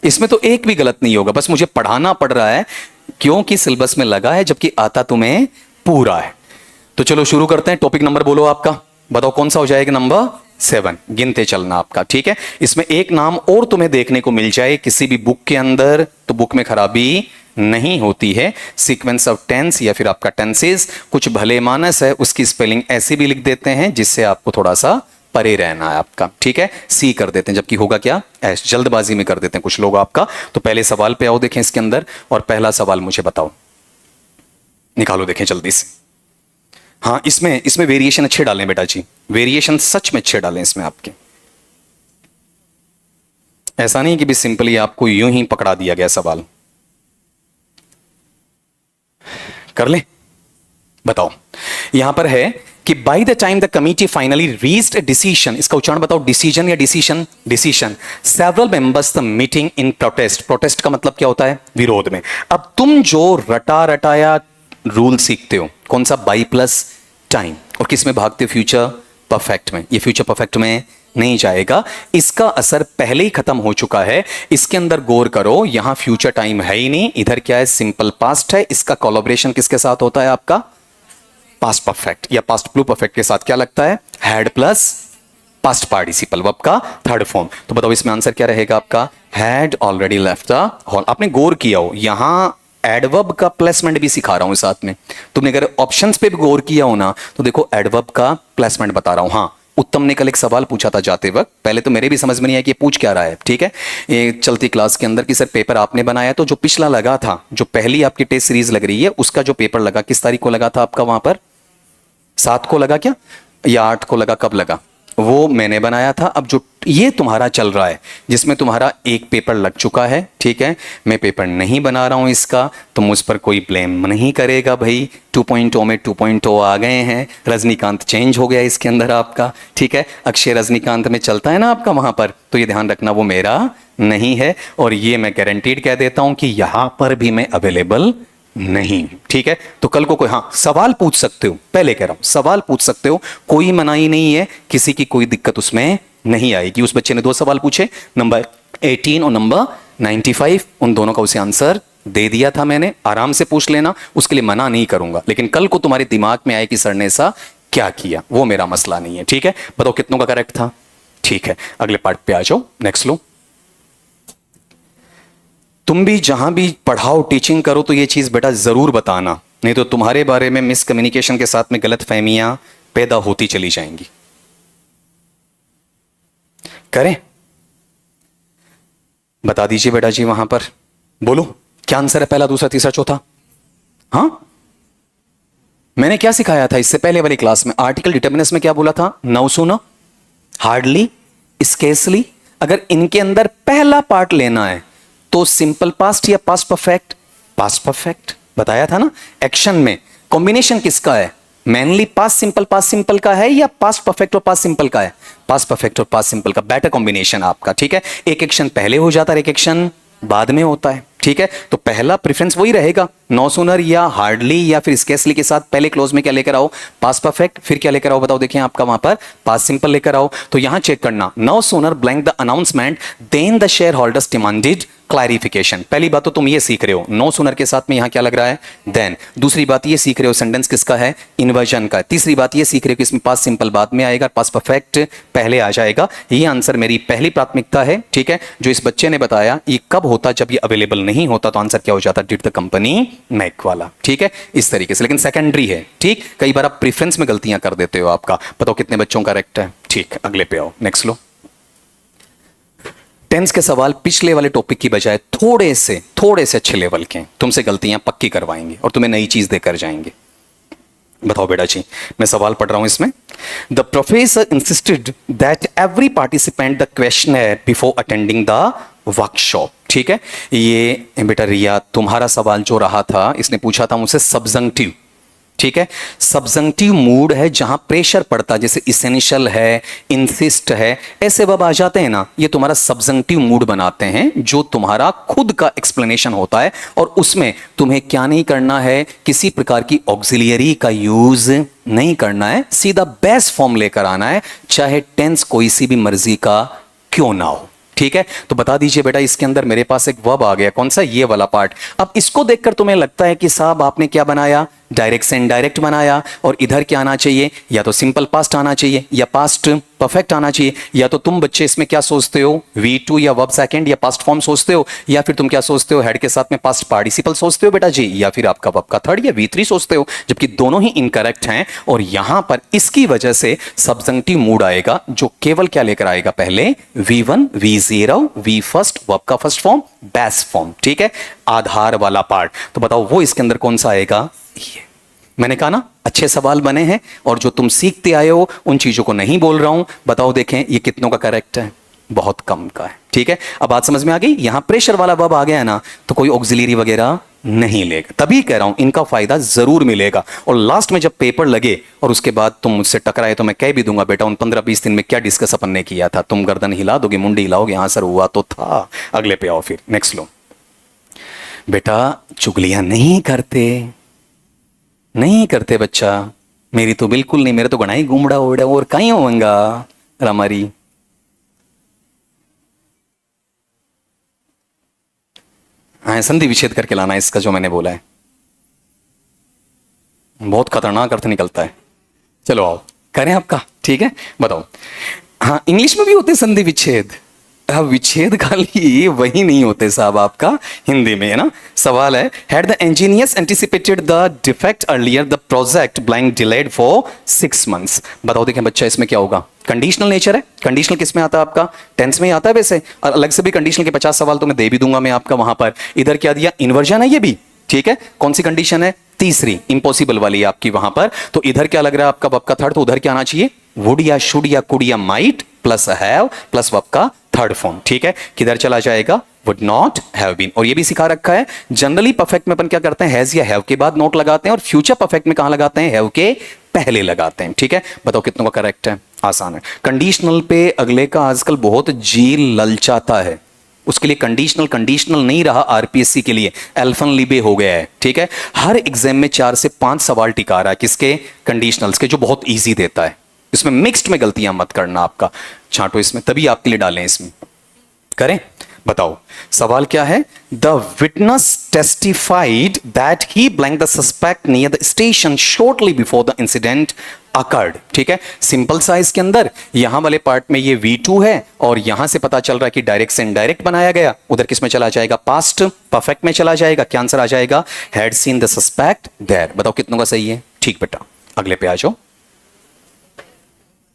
इसमें तो एक भी गलत नहीं होगा, बस मुझे पढ़ाना पड़ रहा है क्योंकि सिलेबस में लगा है, जबकि आता तुम्हें पूरा है। तो चलो शुरू करते हैं। टॉपिक नंबर बोलो आपका, बताओ कौन सा हो जाएगा? नंबर 7। गिनते चलना आपका, ठीक है। इसमें एक नाम और तुम्हें देखने को मिल जाए किसी भी बुक के अंदर तो बुक में खराबी नहीं होती है। सीक्वेंस ऑफ टेंस या फिर आपका टेंसेस, कुछ भले मानस है उसकी स्पेलिंग ऐसी भी लिख देते हैं जिससे आपको थोड़ा सा परे रहना है आपका, ठीक है। सी कर देते हैं, जबकि होगा क्या, ऐश जल्दबाजी में कर देते हैं कुछ लोग आपका। तो पहले सवाल पे आओ, देखें इसके अंदर, और पहला सवाल मुझे बताओ, निकालो देखें जल्दी से। हाँ, इसमें वेरिएशन अच्छे डालें बेटा जी, वेरिएशन सच में अच्छे डालें इसमें आपके। ऐसा नहीं कि भी सिंपली आपको यूं ही पकड़ा दिया गया सवाल। कर ले, बताओ। यहां पर है कि bye the time the committee finally reached a decision, इसका उच्चारण बताओ, डिसीजन या decision? Decision. Several members the meeting in protest, protest का मतलब क्या होता है? विरोध में। अब तुम जो रटा रटाया रूल सीखते हो, कौन सा? बाई प्लस टाइम, और किस में भागते हो? फ्यूचर परफेक्ट में। ये फ्यूचर परफेक्ट में नहीं जाएगा, इसका असर पहले ही खत्म हो चुका है। इसके अंदर गौर करो, यहां फ्यूचर टाइम है ही नहीं, इधर क्या है? सिंपल पास्ट है। इसका कोलैबोरेशन किसके साथ होता है आपका? पास्ट परफेक्ट या पास्ट प्लू परफेक्ट के साथ क्या लगता है? Had plus past participle verb का थर्ड फॉर्म। तो बताओ इसमें आंसर क्या रहेगा आपका? Had already left the hall. आपने गौर किया हो, यहां एडवर्ब का प्लेसमेंट भी सिखा रहा हूं साथ में। तुमने अगर ऑप्शंस पे भी गौर किया हो ना, तो देखो एडवर्ब का प्लेसमेंट बता रहा हूं। हाँ, उत्तम ने कल एक सवाल पूछा था जाते वक्त, पहले तो मेरे भी समझ में नहीं आया कि ये पूछ क्या रहा है, ठीक है। ये चलती क्लास के अंदर कि सर पेपर आपने बनाया, तो जो पिछला लगा था, जो पहली आपकी टेस्ट सीरीज लग रही है, उसका जो पेपर लगा किस तारीख को लगा था आपका? वहां पर 7 को लगा क्या, या 8 को लगा? कब लगा? वो मैंने बनाया था। अब जो ये तुम्हारा चल रहा है, जिसमें तुम्हारा एक पेपर लग चुका है, ठीक है, मैं पेपर नहीं बना रहा हूं इसका, तो मुझ पर कोई ब्लेम नहीं करेगा भाई। 2.0 में 2.0 आ गए हैं, रजनीकांत चेंज हो गया इसके अंदर आपका, ठीक है। अक्षय रजनीकांत में चलता है ना आपका वहां पर, तो ये ध्यान रखना वो मेरा नहीं है, और ये मैं गारंटीड कह देता हूं कि यहां पर भी मैं अवेलेबल नहीं, ठीक है। तो कल को कोई, हाँ, सवाल पूछ सकते हो, पहले कह रहा हूं सवाल पूछ सकते हो, कोई मनाही नहीं है, किसी की कोई दिक्कत उसमें नहीं आएगी। उस बच्चे ने 2 सवाल पूछे, नंबर 18 और नंबर 95, उन दोनों का उसे आंसर दे दिया था मैंने। आराम से पूछ लेना, उसके लिए मना नहीं करूंगा, लेकिन कल को तुम्हारे दिमाग में आए कि सर ने ऐसा क्या किया, वो मेरा मसला नहीं है, ठीक है। बताओ कितनों का करेक्ट था? ठीक है, अगले पार्ट पे आ जाओ, नेक्स्ट लो। तुम भी जहां भी पढ़ाओ, टीचिंग करो, तो ये चीज बेटा जरूर बताना, नहीं तो तुम्हारे बारे में मिसकम्युनिकेशन के साथ में गलत फहमियां पैदा होती चली जाएंगी। करें? बता दीजिए बेटा जी, वहां पर बोलो क्या आंसर है? पहला, दूसरा, तीसरा, चौथा? हाँ, मैंने क्या सिखाया था इससे पहले वाली क्लास में? आर्टिकल डिटर्मिनस में क्या बोला था? नाउ सुनो, हार्डली, स्केर्सली। अगर इनके अंदर पहला पार्ट लेना है तो सिंपल पास्ट या पास्ट परफेक्ट? पास्ट परफेक्ट बताया था ना। एक्शन में कॉम्बिनेशन किसका है? मेनली पास्ट सिंपल का है, या पास्ट परफेक्ट और पास्ट सिंपल का है? पास्ट परफेक्ट और पास्ट सिंपल का बेटर कॉम्बिनेशन आपका, ठीक है। एक एक्शन पहले हो जाता है, एक एक्शन बाद में होता है, ठीक है। तो पहला प्रेफरेंस वही रहेगा, नो सूनर या हार्डली या फिर स्केर्सली के साथ पहले क्लोज में क्या लेकर आओ? Past perfect. फिर क्या लेकर आओ बताओ? देखिए आपका वहां पर पास्ट सिंपल लेकर आओ। तो यहां चेक करना, no sooner blank the announcement then the shareholders demanded clarification. पहली बात तो तुम ये सीख रहे हो, नो सूनर के साथ में यहां क्या लग रहा है? देन। दूसरी बात ये सीख रहे हो सेंटेंस किसका है? इन्वर्जन का। तीसरी बात ये सीख रहे हो कि इसमें पास्ट सिंपल बाद में आएगा, पास्ट परफेक्ट पहले आ जाएगा। ये आंसर मेरी पहली प्राथमिकता है, ठीक है। जो इस बच्चे ने बताया, ये कब होता? जब ये अवेलेबल नहीं होता, तो आंसर क्या हो जाता? डिड द कंपनी मेक वाला, ठीक है, इस तरीके से। लेकिन सेकेंडरी है, ठीक। कई बार आप प्रेफरेंस में गलतियां कर देते हो आपका। बताओ कितने बच्चों का करेक्ट है? ठीक, अगले पे आओ, नेक्स्ट लो। टेंस के सवाल पिछले वाले टॉपिक की बजाय थोड़े से अच्छे लेवल के, तुमसे गलतियां पक्की करवाएंगे और तुम्हें नई चीज देकर जाएंगे। बताओ बेटा जी, मैं सवाल पढ़ रहा हूं इसमें। The professor insisted that every participant the questionnaire before attending the workshop, ठीक है। ये बेटा रिया, तुम्हारा सवाल जो रहा था, इसने पूछा था मुझसे सब्जंक्टिव, ठीक है। सब्जंक्टिव मूड है जहां प्रेशर पड़ता है, जैसे इसेंशियल है, इंसिस्ट है, ऐसे वर्ब आ जाते हैं ना, ये तुम्हारा सब्जंक्टिव मूड बनाते हैं, जो तुम्हारा खुद का एक्सप्लेनेशन होता है। और उसमें तुम्हें क्या नहीं करना है? किसी प्रकार की ऑक्सिलियरी का यूज नहीं करना है, सीधा बेस्ट फॉर्म लेकर आना है, चाहे टेंस कोई सी भी मर्जी का क्यों ना हो, ठीक है, तो बता दीजिए बेटा इसके अंदर मेरे पास एक वर्ब आ गया, कौन सा, ये वाला पार्ट। अब इसको देखकर तुम्हें लगता है कि साहब आपने क्या बनाया, डायरेक्ट से इनडायरेक्ट बनाया, और इधर क्या आना चाहिए, या तो सिंपल पास्ट आना चाहिए या पास्ट परफेक्ट आना चाहिए, या तो तुम बच्चे इसमें क्या सोचते हो, V2 या वर्ब सेकंड या पास्ट फॉर्म सोचते हो, या फिर तुम क्या सोचते हो, हेड के साथ में पास्ट पार्टिसिपल सोचते हो बेटा जी, या फिर आपका वर्ब का थर्ड या V3 सोचते हो, जबकि दोनों ही इनकरेक्ट हैं। और यहां पर इसकी वजह से सब्जंक्टिव मूड आएगा, जो केवल क्या लेकर आएगा, पहले V1 V0 V first, verb का फर्स्ट फॉर्म, बेस फॉर्म, ठीक है, आधार वाला पार्ट। तो बताओ वो इसके अंदर कौन सा आएगा, ये। मैंने कहा ना अच्छे सवाल बने हैं, और जो तुम सीखते आए हो उन चीजों को नहीं बोल रहा हूं। बताओ देखें ये कितनों का करेक्ट है, बहुत कम का है, ठीक है। अब बात समझ में आ गई, यहां प्रेशर वाला वर्ब आ गया है ना, तो कोई ऑक्सिलरी वगैरह नहीं लेगा, तभी कह रहा हूं इनका फायदा जरूर मिलेगा। और लास्ट में जब पेपर लगे और उसके बाद तुम मुझसे टकराए तो मैं कह भी दूंगा बेटा उन 15-20 दिन में क्या डिस्कस अपन ने किया था, तुम गर्दन हिला दोगे, मुंडी हिलाओगे, हाँ सर हुआ तो था। अगले पे आओ, फिर नेक्स्ट लो बेटा, चुगलियां नहीं करते, नहीं करते बच्चा, मेरी तो बिल्कुल नहीं, मेरे तो गणाई घूमड़ा ओड़ा और कहीं होगा हमारी। हाँ संधि विच्छेद करके लाना इसका, जो मैंने बोला है बहुत खतरनाक अर्थ निकलता है। चलो आओ करें आपका, ठीक है, बताओ। हाँ इंग्लिश में भी होते संधि विच्छेद, विच्छेद खाली वही नहीं होते साहब आपका हिंदी में, है ना। सवाल है, had the engineers anticipated the defect earlier the project blank delayed for 6 months। बताओ देखें बच्चा इसमें क्या होगा, कंडीशनल नेचर है। कंडीशनल किस में आता है आपका, टेंस में आता है वैसे, और अलग से भी कंडीशनल के 50 सवाल तो मैं दे भी दूंगा मैं आपका वहां पर। इधर क्या दिया, इन्वर्जन है ये भी, ठीक है। कौन सी कंडीशन है, तीसरी, इम्पॉसिबल वाली आपकी वहां पर। तो इधर क्या लग रहा है आपका वर्ब का थर्ड, तो उधर क्या आना चाहिए, वुड या शुड या कुड या might plus have plus verb का थर्ड फॉर्म, ठीक है। किधर चला जाएगा, वुड नॉट हैव बीन। और ये भी सिखा रखा है, जनरली परफेक्ट में अपन क्या करते हैं, हैज या हैव के बाद नॉट लगाते हैं, और फ्यूचर परफेक्ट में कहां लगाते हैं, हैव के पहले लगाते हैं, ठीक है। बताओ कितनों का करेक्ट है, आसान है। कंडीशनल पे अगले का आजकल बहुत जी ललचाता है, उसके लिए कंडीशनल कंडीशनल नहीं रहा, आरपीएससी के लिए एल्फन लिबे हो गया है, ठीक है। हर एग्जाम में 4 से 5 सवाल टिका रहा है, किसके, कंडीशनल्स के, जो बहुत इजी देता है। इसमें मिक्स्ड में गलतियां मत करना, आपका छांटो इसमें, तभी आपके लिए डालें इसमें, करें। बताओ सवाल क्या है, the witness testified that he blank the suspect near the station shortly before the incident occurred, ठीक है। सिंपल सा इसके अंदर यहां वाले पार्ट में ये V2 है, और यहां से पता चल रहा है कि डायरेक्ट से इनडायरेक्ट बनाया गया, उधर किस में चला जाएगा, पास्ट परफेक्ट में चला जाएगा। क्या आंसर आ जाएगा, had seen the suspect there. बताओ कितनों का सही है, ठीक बेटा। अगले पे आ जाओ।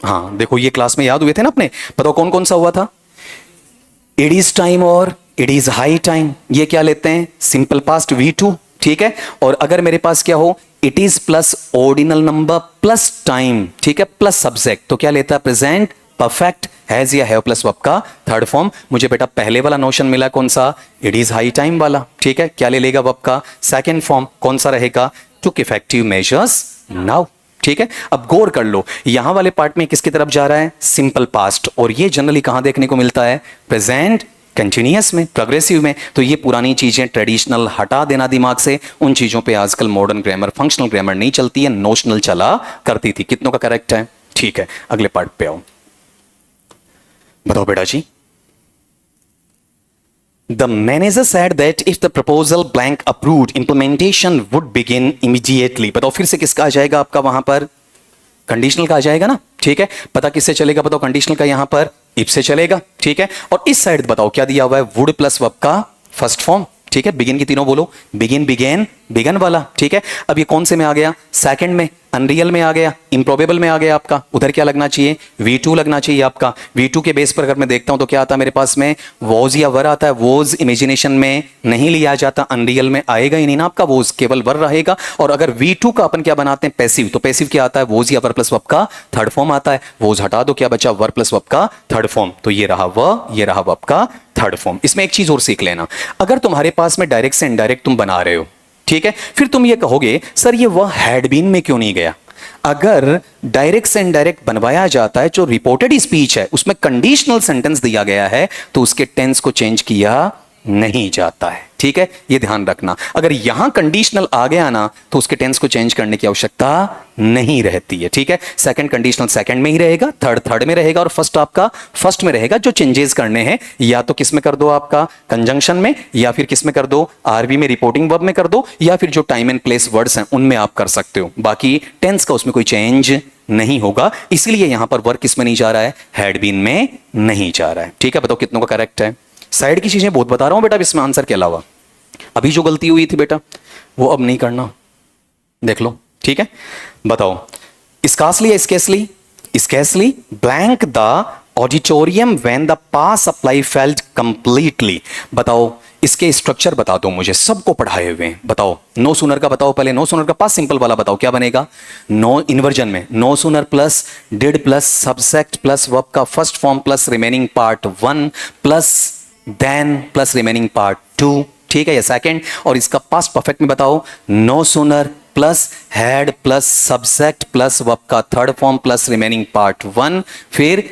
हाँ देखो ये क्लास में याद हुए थे ना अपने, बताओ कौन कौन सा हुआ था, इट इज टाइम और इट इज हाई टाइम, ये क्या लेते हैं, सिंपल पास्ट V2, ठीक है। और अगर मेरे पास क्या हो, it is plus ordinal number plus time, ठीक है, प्लस सब्जेक्ट, तो क्या लेता है, प्रेजेंट परफेक्ट, हैज या हैव प्लस वर्ब का थर्ड फॉर्म। मुझे बेटा पहले वाला नोशन मिला कौन सा, इट इज हाई टाइम वाला, ठीक है। क्या ले लेगा वर्ब का सेकंड फॉर्म, कौन सा रहेगा, टुक इफेक्टिव मेजर्स नाउ, ठीक है। अब गौर कर लो, यहां वाले पार्ट में किसकी तरफ जा रहा है, सिंपल पास्ट, और ये जनरली कहां देखने को मिलता है, प्रेजेंट कंटिन्यूअस में, प्रोग्रेसिव में। तो ये पुरानी चीजें ट्रेडिशनल हटा देना दिमाग से, उन चीजों पे आजकल मॉडर्न ग्रामर फंक्शनल ग्रामर नहीं चलती है, नोशनल चला करती थी। कितनों का करेक्ट है, ठीक है। अगले पार्ट पे आओ, बताओ बेटा जी। The manager said that if the proposal blank approved, implementation would begin immediately। बताओ फिर से किसका आ जाएगा आपका वहां पर, कंडीशनल का आ जाएगा ना, ठीक है। पता किससे चलेगा, बताओ कंडीशनल का यहां पर इफ से चलेगा, ठीक है। और इस साइड बताओ क्या दिया हुआ है, वुड प्लस वर्ब का फर्स्ट फॉर्म, ठीक है। बिगिन की तीनों बोलो, बिगिन बिगेन बिगन वाला, ठीक है। अब ये कौन से में आ गया, सेकंड में, अनरियल में आ गया, इम्प्रोबेबल में आ गया आपका, उधर क्या लगना चाहिए, V2 लगना चाहिए आपका। V2 के बेस पर अगर मैं देखता हूं तो क्या आता है मेरे पास में, वॉज या वर आता है। वॉज इमेजिनेशन में नहीं लिया जाता, अनरियल में आएगा ही नहीं ना आपका, वॉज केवल वर रहेगा। और अगर V2 का अपन क्या बनाते हैं, पैसिव, तो पैसिव क्या आता है, वॉज या वर प्लस वर्ब का थर्ड फॉर्म आता है। वॉज हटा दो, क्या बचा, वर प्लस वर्ब का थर्ड फॉर्म, तो ये रहा वर, ये रहा वर्ब का थर्ड फॉर्म। इसमें एक चीज और सीख लेना, अगर तुम्हारे पास में डायरेक्ट से इनडायरेक्ट तुम बना रहे हो, ठीक है, फिर तुम ये कहोगे सर ये वह हैड बीन में क्यों नहीं गया। अगर डायरेक्ट से इनडायरेक्ट बनवाया जाता है, जो रिपोर्टेड स्पीच है उसमें कंडीशनल सेंटेंस दिया गया है, तो उसके टेंस को चेंज किया नहीं जाता है। ठीक है, ये ध्यान रखना। अगर यहां कंडीशनल आ गया ना तो उसके टेंस को चेंज करने की आवश्यकता नहीं रहती है। ठीक है, सेकंड कंडीशनल सेकंड में ही रहेगा, थर्ड थर्ड में रहेगा और फर्स्ट आपका फर्स्ट में रहेगा। जो चेंजेस करने हैं या तो किस में कर दो, आपका कंजंक्शन में, या फिर किस में कर दो, आरवी में, रिपोर्टिंग वर्ब में कर दो, या फिर जो टाइम एंड प्लेस वर्ड्स हैं उनमें आप कर सकते हो। बाकी टेंस का उसमें कोई चेंज नहीं होगा, इसीलिए यहां पर वर्क किस में नहीं जा रहा है, हैड बीन में नहीं जा रहा है। ठीक है, बताओ कितनों का करेक्ट है। साइड की चीजें बहुत बता रहा हूं बेटा इसमें आंसर के अलावा। अभी जो गलती हुई थी बेटा वो अब नहीं करना, देख लो। ठीक है, बताओ स्कार्सली या scarcely, scarcely blank the auditorium when the pass supply failed completely. बताओ इसके स्ट्रक्चर बता दो मुझे, सबको पढ़ाए हुए हैं। बताओ नो सूनर का बताओ, पहले नो सूनर का पास सिंपल वाला बताओ क्या बनेगा। नो इन्वर्जन में no sooner plus did plus subject plus verb का first form plus remaining part 1 plus then plus remaining part 2। ठीक है, ये सेकंड। और इसका पास्ट परफेक्ट में बताओ no sooner plus had plus subject plus verb का third form plus remaining part 1, फिर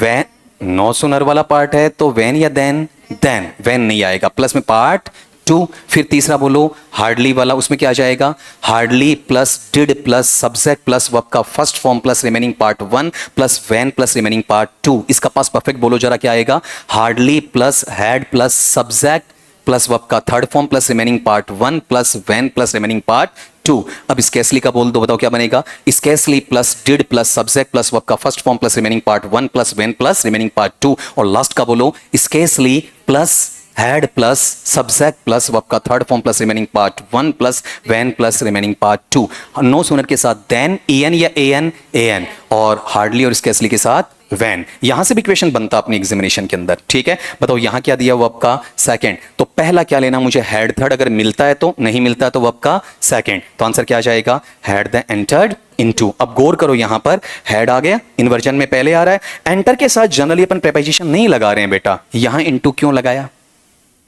वैन। नो सूनर वाला पार्ट है तो वैन या देन, देन वैन नहीं आएगा, प्लस में पार्ट 2। फिर तीसरा बोलो हार्डली वाला, उसमें क्या आ जाएगा, hardly plus did plus subject plus verb का first form plus remaining part 1 plus than plus remaining part 2। इसका पास परफेक्ट बोलो जरा क्या आएगा, hardly plus had plus subject plus verb का third form plus remaining part 1 plus than plus remaining part 2। अब scarcely का बोल दो, बताओ क्या बनेगा, scarcely plus did plus subject plus verb का first form plus remaining part 1 plus than plus remaining part 2। और लास्ट का बोलो scarcely plus had plus subject plus verb का third form plus remaining part 1 plus than plus remaining part 2। No sooner के साथ then en या an और hardly और scarcely के साथ वैन। यहां से भी क्वेश्चन बनता अपनी एग्जामिनेशन के अंदर। ठीक है, बताओ यहां क्या दिया, वर्ब का सेकंड, तो पहला क्या लेना मुझे, हैड थर्ड। अगर मिलता है तो, नहीं मिलता है तो वर्ब का सेकंड। तो आंसर क्या आ जाएगा, हैड द एंटर्ड इनटू। अब गौर करो यहां पर हैड आ गया, इन्वर्जन में पहले आ रहा है। एंटर के साथ जनरली अपन प्रीपोजिशन नहीं लगा रहे हैं बेटा, यहां इनटू क्यों लगाया,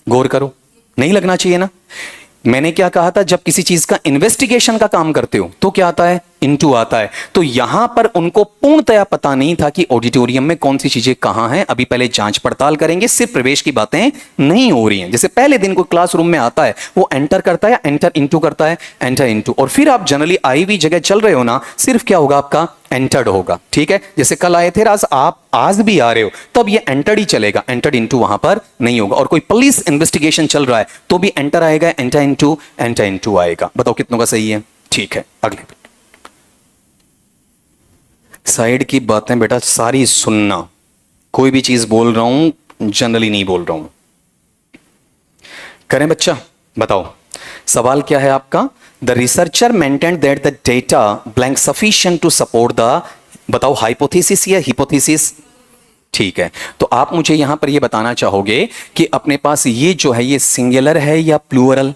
गौर करो, नहीं लगना चाहिए ना। मैंने क्या कहा था, जब किसी चीज का इन्वेस्टिगेशन का काम करते हो तो क्या आता है, इनटू आता है। तो यहां पर उनको पूर्णतया पता नहीं था कि ऑडिटोरियम में कौन सी चीजें कहां हैं। अभी पहले जांच पड़ताल करेंगे, सिर्फ प्रवेश की बातें नहीं हो रही हैं। जैसे पहले दिन कोई क्लासरूम में आता है वो एंटर करता है, एंटर इनटू करता है, एंटर इनटू, और फिर आप जनरली आई हुई जगह चल रहे हो ना, सिर्फ क्या होगा आपका एंटर्ड होगा। ठीक है, जैसे कल आए थे, आप आज भी आ रहे हो, तब ये एंटर्ड ही चलेगा, एंटर्ड इनटू वहां पर नहीं होगा। और कोई पुलिस इन्वेस्टिगेशन चल रहा है तो भी एंटर आएगा, एंटर इनटू आएगा। बताओ कितनों का सही है। ठीक है, अगले साइड की बातें बेटा सारी सुनना, कोई भी चीज बोल रहा हूं जनरली नहीं बोल रहा हूं। करें बच्चा, बताओ सवाल क्या है आपका, the researcher maintained that the data blank sufficient to support the, बताओ हाइपोथेसिस या हिपोथेसिस। ठीक है, तो आप मुझे यहां पर ये बताना चाहोगे कि अपने पास ये जो है ये सिंगुलर है या प्लूरल।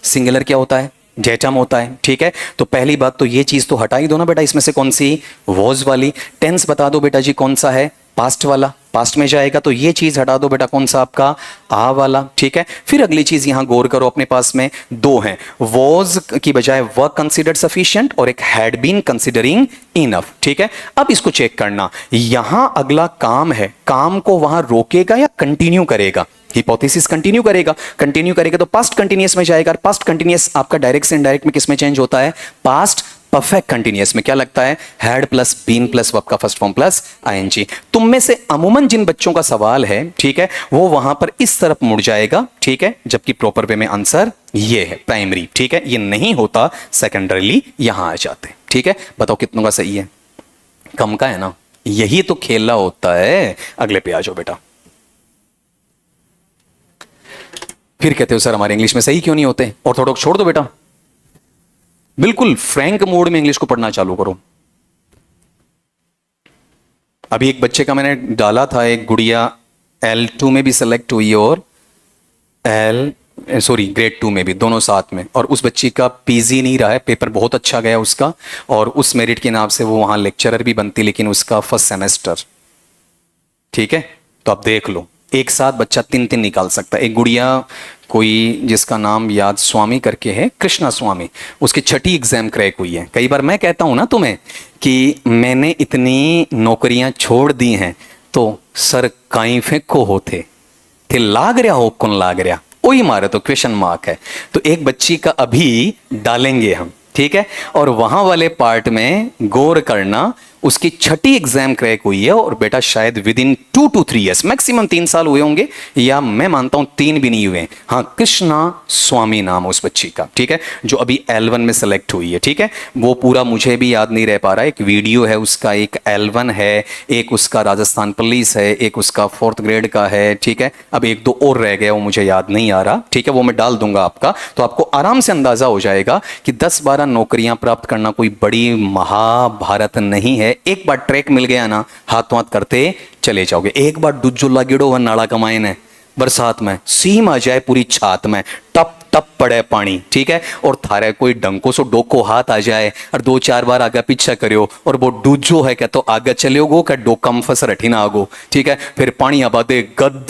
सिंगुलर क्या होता है, डेटम होता है। ठीक है, तो पहली बात तो ये चीज तो हटा ही दो ना बेटा, इसमें से कौन सी, वॉज वाली। टेंस बता दो बेटा जी कौन सा है, पास्ट वाला, पास्ट में जाएगा। तो ये चीज हटा दो बेटा, कौन सा आपका, आ वाला। ठीक है, फिर अगली चीज यहां गौर करो, अपने पास में दो हैं, वॉज की बजाय वर कंसिडर्ड सफिशिएंट और एक हैड बीन कंसिडरिंग इनफ। ठीक है, अब इसको चेक करना, यहां अगला काम है, काम को वहां रोकेगा या कंटिन्यू करेगा, हिपोथेसिस कंटिन्यू करेगा, कंटिन्यू करेगा तो पास्ट कंटिन्यूअस में जाएगा। पास्ट कंटिन्यूअस आपका डायरेक्ट से इनडायरेक्ट में किस में चेंज होता है, पास्ट परफेक्ट कंटिन्यूअस में क्या लगता है, had plus been plus verb का फर्स्ट फॉर्म प्लस आईएनजी। तुम में से अमूमन जिन बच्चों का सवाल है, ठीक है, वो वहां पर इस तरफ मुड़ जाएगा। ठीक है, जबकि प्रॉपर वे में आंसर ये है प्राइमरी। ठीक है, ये नहीं होता सेकेंडरीली यहां आ जाते। ठीक है, बताओ कितनों का सही है, कम का है ना, यही तो खेला होता है। अगले पे आ जाओ बेटा। फिर कहते हो सर हमारे इंग्लिश में सही क्यों नहीं होते, ऑर्थोडॉक्स छोड़ दो बेटा, बिल्कुल फ्रैंक मोड में इंग्लिश को पढ़ना चालू करो। अभी एक बच्चे का मैंने डाला था, एक गुड़िया L2 में भी सिलेक्ट हुई और ग्रेड 2 में भी, दोनों साथ में। और उस बच्ची का पीजी नहीं रहा है, पेपर बहुत अच्छा गया उसका, और उस मेरिट के नाम से वो वहां लेक्चरर भी बनती, लेकिन उसका फर्स्ट सेमेस्टर। ठीक है, तो आप देख लो, एक साथ बच्चा 3 निकाल सकता है। एक गुड़िया कोई जिसका नाम याद स्वामी करके है, कृष्णा स्वामी, उसकी 6ठी एग्जाम क्रैक हुई है। कई बार मैं कहता हूं ना तुम्हें कि मैंने इतनी नौकरियां छोड़ दी हैं, तो सर काई फेंको होते ते लाग रहा हो कौन लाग रहा, वही मारे तो क्वेश्चन मार्क है। तो एक बच्ची का अभी डालेंगे हम, ठीक है। और वहां वाले पार्ट में गौर करना, उसकी छठी एग्जाम क्रैक हुई है और बेटा शायद with in 2 to 3 years, maximum 3 साल हुए होंगे, या मैं मानता हूं 3 भी नहीं हुए। हाँ, कृष्णा स्वामी नाम उस बच्ची का, ठीक है, जो अभी L1 में सेलेक्ट हुई है, ठीक है। वो पूरा मुझे भी याद नहीं रह पा रहा है, एक वीडियो है उसका, एक L1 है, एक उसका राजस्थान पुलिस है, एक उसका 4th ग्रेड का है, ठीक है। अब 1-2 और रह गया, वो मुझे याद नहीं आ रहा, ठीक है, वो मैं डाल दूंगा आपका, तो आपको आराम से अंदाजा हो जाएगा कि 10-12 नौकरियां प्राप्त करना कोई बड़ी महाभारत नहीं है। एक बार ट्रैक मिल गया ना, हाथ हाथ करते चले जाओगे। एक बार डुज्जुला गिड़ो व नाला कमाए ने बरसात में सीम आ जाए पूरी छात में, टप टप पड़े पानी, ठीक है, और थारे कोई डंको सो डोको हाथ आ जाए और 2-4 बार आगे पीछे करियो और वो डूजो है क्या तो आगे चलियोगो क्या डोकम फस रठी ना आगो, ठीक है। फिर पानी आबादे गद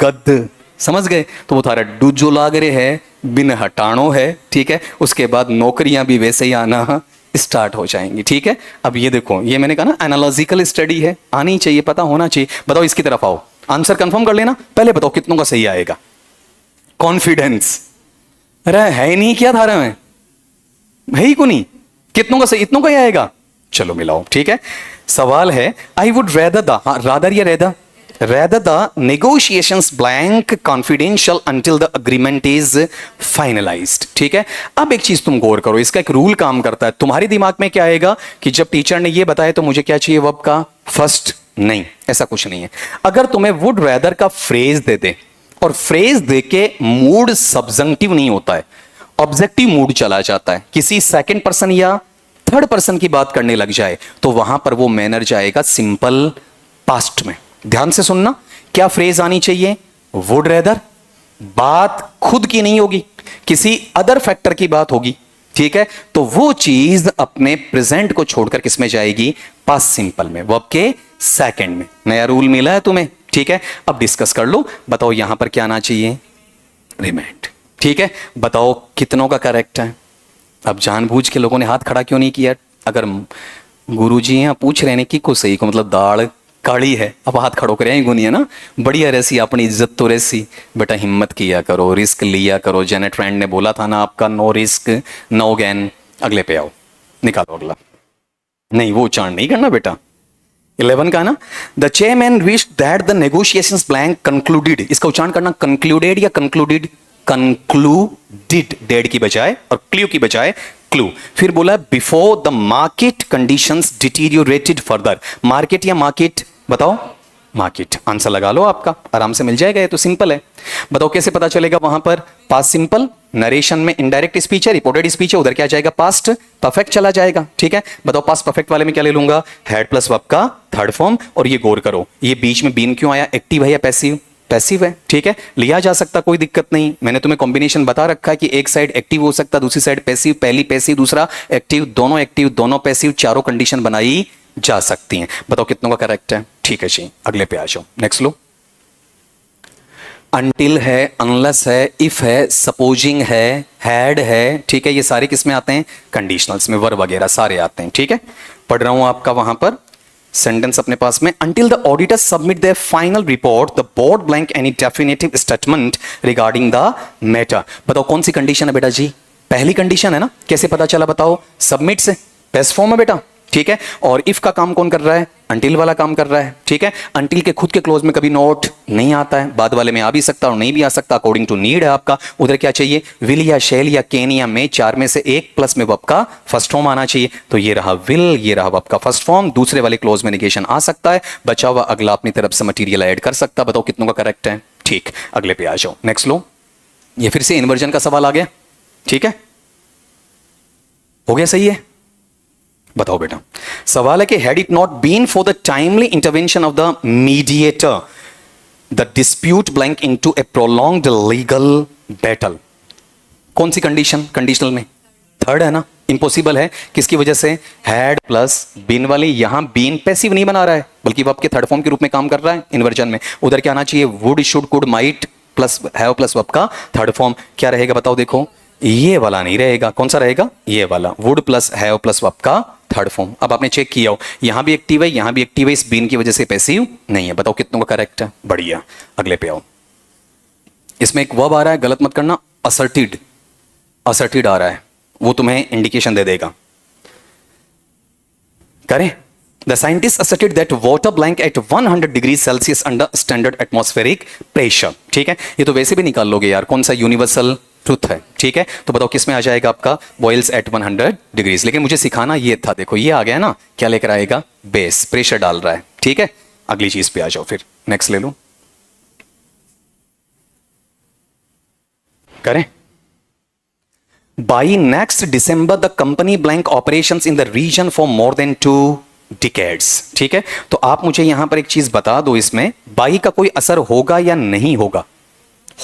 गद, समझ गए, तो वो थारा डूजो लाग रहे है, बिन हटाणो है, ठीक है। उसके बाद नौकरियां भी वैसे ही आना स्टार्ट हो जाएंगी, ठीक है। अब ये देखो, ये मैंने कहा ना एनालॉजिकल स्टडी है, आनी चाहिए, पता होना चाहिए। बताओ इसकी तरफ आओ, आंसर कंफर्म कर लेना, पहले बताओ कितनों का सही आएगा। कॉन्फिडेंस, अरे है ही नहीं क्या धारा में, है ही को नहीं, कितनों का सही, इतनों का ही आएगा। चलो मिलाओ, ठीक है। सवाल है, I would rather the, rather या rather, rather the negotiations blank confidential until the agreement is finalized, ठीक है। अब एक चीज तुम गौर करो, इसका एक रूल काम करता है। तुम्हारे दिमाग में क्या आएगा कि जब टीचर ने ये बताया तो मुझे क्या चाहिए वर्ब का फर्स्ट, नहीं, ऐसा कुछ नहीं है। अगर तुम्हें वुड रेदर का फ्रेज दे दे और फ्रेज दे के मूड सब्जंक्टिव नहीं होता है, ऑब्जेक्टिव मूड चला जाता है, किसी सेकंड पर्सन या थर्ड पर्सन की बात करने लग जाए, तो वहां पर वो मैनर जाएगा सिंपल पास्ट में। ध्यान से सुनना, क्या फ्रेज आनी चाहिए, वुड रेदर, बात खुद की नहीं होगी, किसी अदर फैक्टर की बात होगी, ठीक है। तो वो चीज अपने प्रेजेंट को छोड़कर किसमें जाएगी, पास्ट सिंपल में, वर्ब के सेकंड में। नया रूल मिला है तुम्हें, ठीक है। अब डिस्कस कर लो, बताओ यहां पर क्या आना चाहिए, रिमेंड, ठीक है। बताओ कितनों का करेक्ट है। अब जानबूझ के लोगों ने हाथ खड़ा क्यों नहीं किया, अगर गुरुजी यहां पूछ रहे हैं कि को सही को मतलब दाल काली है, अब हाथ खड़ो करे गुनी है ना, बढ़िया रहसी, अपनी इज्जत तो रहसी। बेटा हिम्मत किया करो, रिस्क लिया करो, जेनेट फ्रेंड ने बोला था ना आपका, नो रिस्क नो गेन। अगले पे आओ, निकालो अगला, नहीं वो उच्चारण नहीं करना बेटा, 11 का ना, the chairman wished that the negotiations blank concluded, इसका उच्चारण करना कंक्लूडेड या कंक्लूडेड, कंक्लूडेड, डेड की बजाय और क्ल्यू की बजाय क्लू। फिर बोला before the market conditions deteriorated further, market या मार्केट, बताओ मार्केट, आंसर लगा लो, आपका आराम से मिल जाएगा, ये तो सिंपल है। बताओ कैसे पता चलेगा वहां पर, पास्ट सिंपल, नरेशन में इनडायरेक्ट स्पीच है, रिपोर्टेड स्पीच है, उधर क्या जाएगा पास्ट परफेक्ट चला जाएगा, ठीक है। बताओ पास्ट परफेक्ट वाले में क्या ले लूंगा, हेड प्लस वर्ब का थर्ड फॉर्म। और ये गौर करो, ये बीच में बीन क्यों आया, एक्टिव है या पैसिव, पैसिव है, ठीक है, लिया जा सकता, कोई दिक्कत नहीं। मैंने तुम्हें कॉम्बिनेशन बता रखा है कि एक साइड एक्टिव हो सकता, दूसरी साइड पैसिव, पहली पैसिव दूसरा एक्टिव, दोनों पैसिव, चारों कंडीशन बनाई जा सकती हैं। बताओ कितनों का करेक्ट है, ठीक है जी। अगले पे आ जाओ, नेक्स्ट लो। अनटिल है, अनलेस है, इफ है, सपोजिंग है, हैड है, ठीक है, ये सारे किसमें आते हैं, कंडीशनल्स में, वर्ब वगैरह सारे आते हैं, ठीक है। पढ़ रहा हूं आपका वहां पर सेंटेंस अपने पास में, until the auditors submit their final report the board blank any definitive statement regarding the matter। बताओ कौन सी कंडीशन है बेटा जी, पहली कंडीशन है ना, कैसे पता चला बताओ, सबमिट से, पेस्ट फॉर्म है बेटा, ठीक है। और इफ का काम कौन कर रहा है, अंटिल वाला काम कर रहा है, ठीक है। अंटिल के खुद के क्लोज में कभी नोट नहीं आता है, बाद वाले में आ भी सकता और नहीं भी आ सकता, अकॉर्डिंग टू नीड है आपका। उधर क्या चाहिए, विल या शेल या कैन या मे, चार में से एक प्लस में वर्ब का फर्स्ट फॉर्म आना चाहिए। तो ये रहा विल, ये रहा वर्ब का फर्स्ट फॉर्म, दूसरे वाले क्लोज में निगेशन आ सकता है, बचा हुआ अगला अपनी तरफ से मटीरियल ऐड कर सकता। बताओ कितनों का करेक्ट है, ठीक। अगले पे आ जाओ, नेक्स्ट लो। ये फिर से इन्वर्जन का सवाल आ गया, ठीक है, हो गया, सही है। बताओ बेटा, सवाल है कि had it not been for the timely intervention of the mediator the dispute blank into a prolonged legal battle, कौन सी कंडीशन, कंडीशनल में थर्ड है ना, इंपॉसिबल है, किसकी वजह से, हैड प्लस बीन वाली, यहां बीन पैसिव नहीं बना रहा है बल्कि वर्ब के थर्ड फॉर्म के रूप में काम कर रहा है इन्वर्जन में। उधर क्या आना चाहिए, would should could might plus have plus verb का थर्ड फॉर्म, क्या रहेगा बताओ, देखो ये वाला नहीं रहेगा, कौन सा रहेगा, ये वाला, would plus have plus verb का थर्ड फॉर्म। अब आपने चेक किया हो, यहां भी एक्टिव है, यहां भी एक्टिव है, इस बीन की वजह से पैसिव नहीं है। बताओ कितनों का करेक्ट है, बढ़िया। अगले पे आओ, इसमें एक वर्ब आ रहा है, गलत मत करना, असर्टेड, असर्टेड आ रहा है, वो तुम्हें इंडिकेशन दे देगा। करें? The scientists asserted that water blank at 100 degrees Celsius under standard atmospheric pressure। ठीक है, ये तो वैसे भी निकाल लोगे यार, कौन सा यूनिवर्सल ट्रुथ है। ठीक है, तो बताओ किस में आ जाएगा आपका, बॉइल्स एट 100 डिग्रीज। लेकिन मुझे सिखाना ये था, देखो ये आ गया ना, क्या लेकर आएगा, बेस, प्रेशर डाल रहा है। ठीक है, अगली चीज पे आ जाओ, फिर नेक्स्ट ले लो। करें? By next December, the company blank operations in the region for more than 2 decades। ठीक है, तो आप मुझे यहां पर एक चीज बता दो, इसमें बाई का कोई असर होगा या नहीं होगा?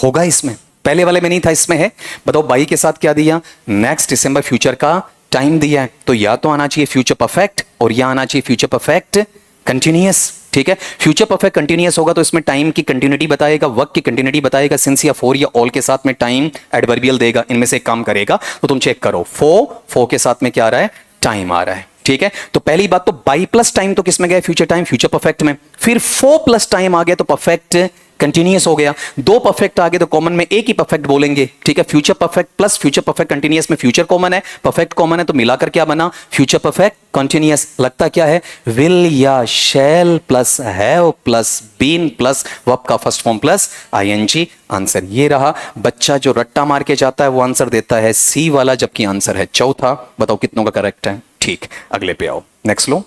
होगा इसमें, पहले वाले में नहीं था, इसमें है। बताओ बाई के साथ क्या दिया, नेक्स्ट दिसंबर, फ्यूचर का टाइम दिया है, तो या तो आना चाहिए फ्यूचर परफेक्ट और या आना चाहिए फ्यूचर परफेक्ट कंटिन्यूअस। ठीक है, फ्यूचर परफेक्ट कंटिन्यूअस होगा तो इसमें टाइम की कंटिन्यूटी बताएगा, वक्त की कंटिन्यूटी बताएगा, सिंस या फॉर या ऑल के साथ में टाइम एडवर्बियल देगा, इनमें से एक काम करेगा। तो तुम चेक करो, फॉर के साथ में क्या आ रहा है, टाइम आ रहा है। ठीक है, तो पहली बात तो बाई प्लस टाइम तो किस में गया, फ्यूचर टाइम, फ्यूचर परफेक्ट में। फिर फॉर प्लस टाइम आ गया तो परफेक्ट कंटिन्यूअस हो गया। दो परफेक्ट आ गए तो कॉमन में एक ही परफेक्ट बोलेंगे। ठीक है, future perfect plus future perfect continuous में फ्यूचर कॉमन है, परफेक्ट कॉमन है, तो मिलाकर क्या बना, फ्यूचर परफेक्ट कंटिन्यूअस। लगता क्या है, विल या shall plus have plus been plus verb का first form plus ING. Answer ये रहा। बच्चा जो रट्टा मार के जाता है वो आंसर देता है सी वाला, जबकि आंसर है चौथा। बताओ कितनों का करेक्ट है? ठीक, अगले पे आओ, नेक्स्ट लो।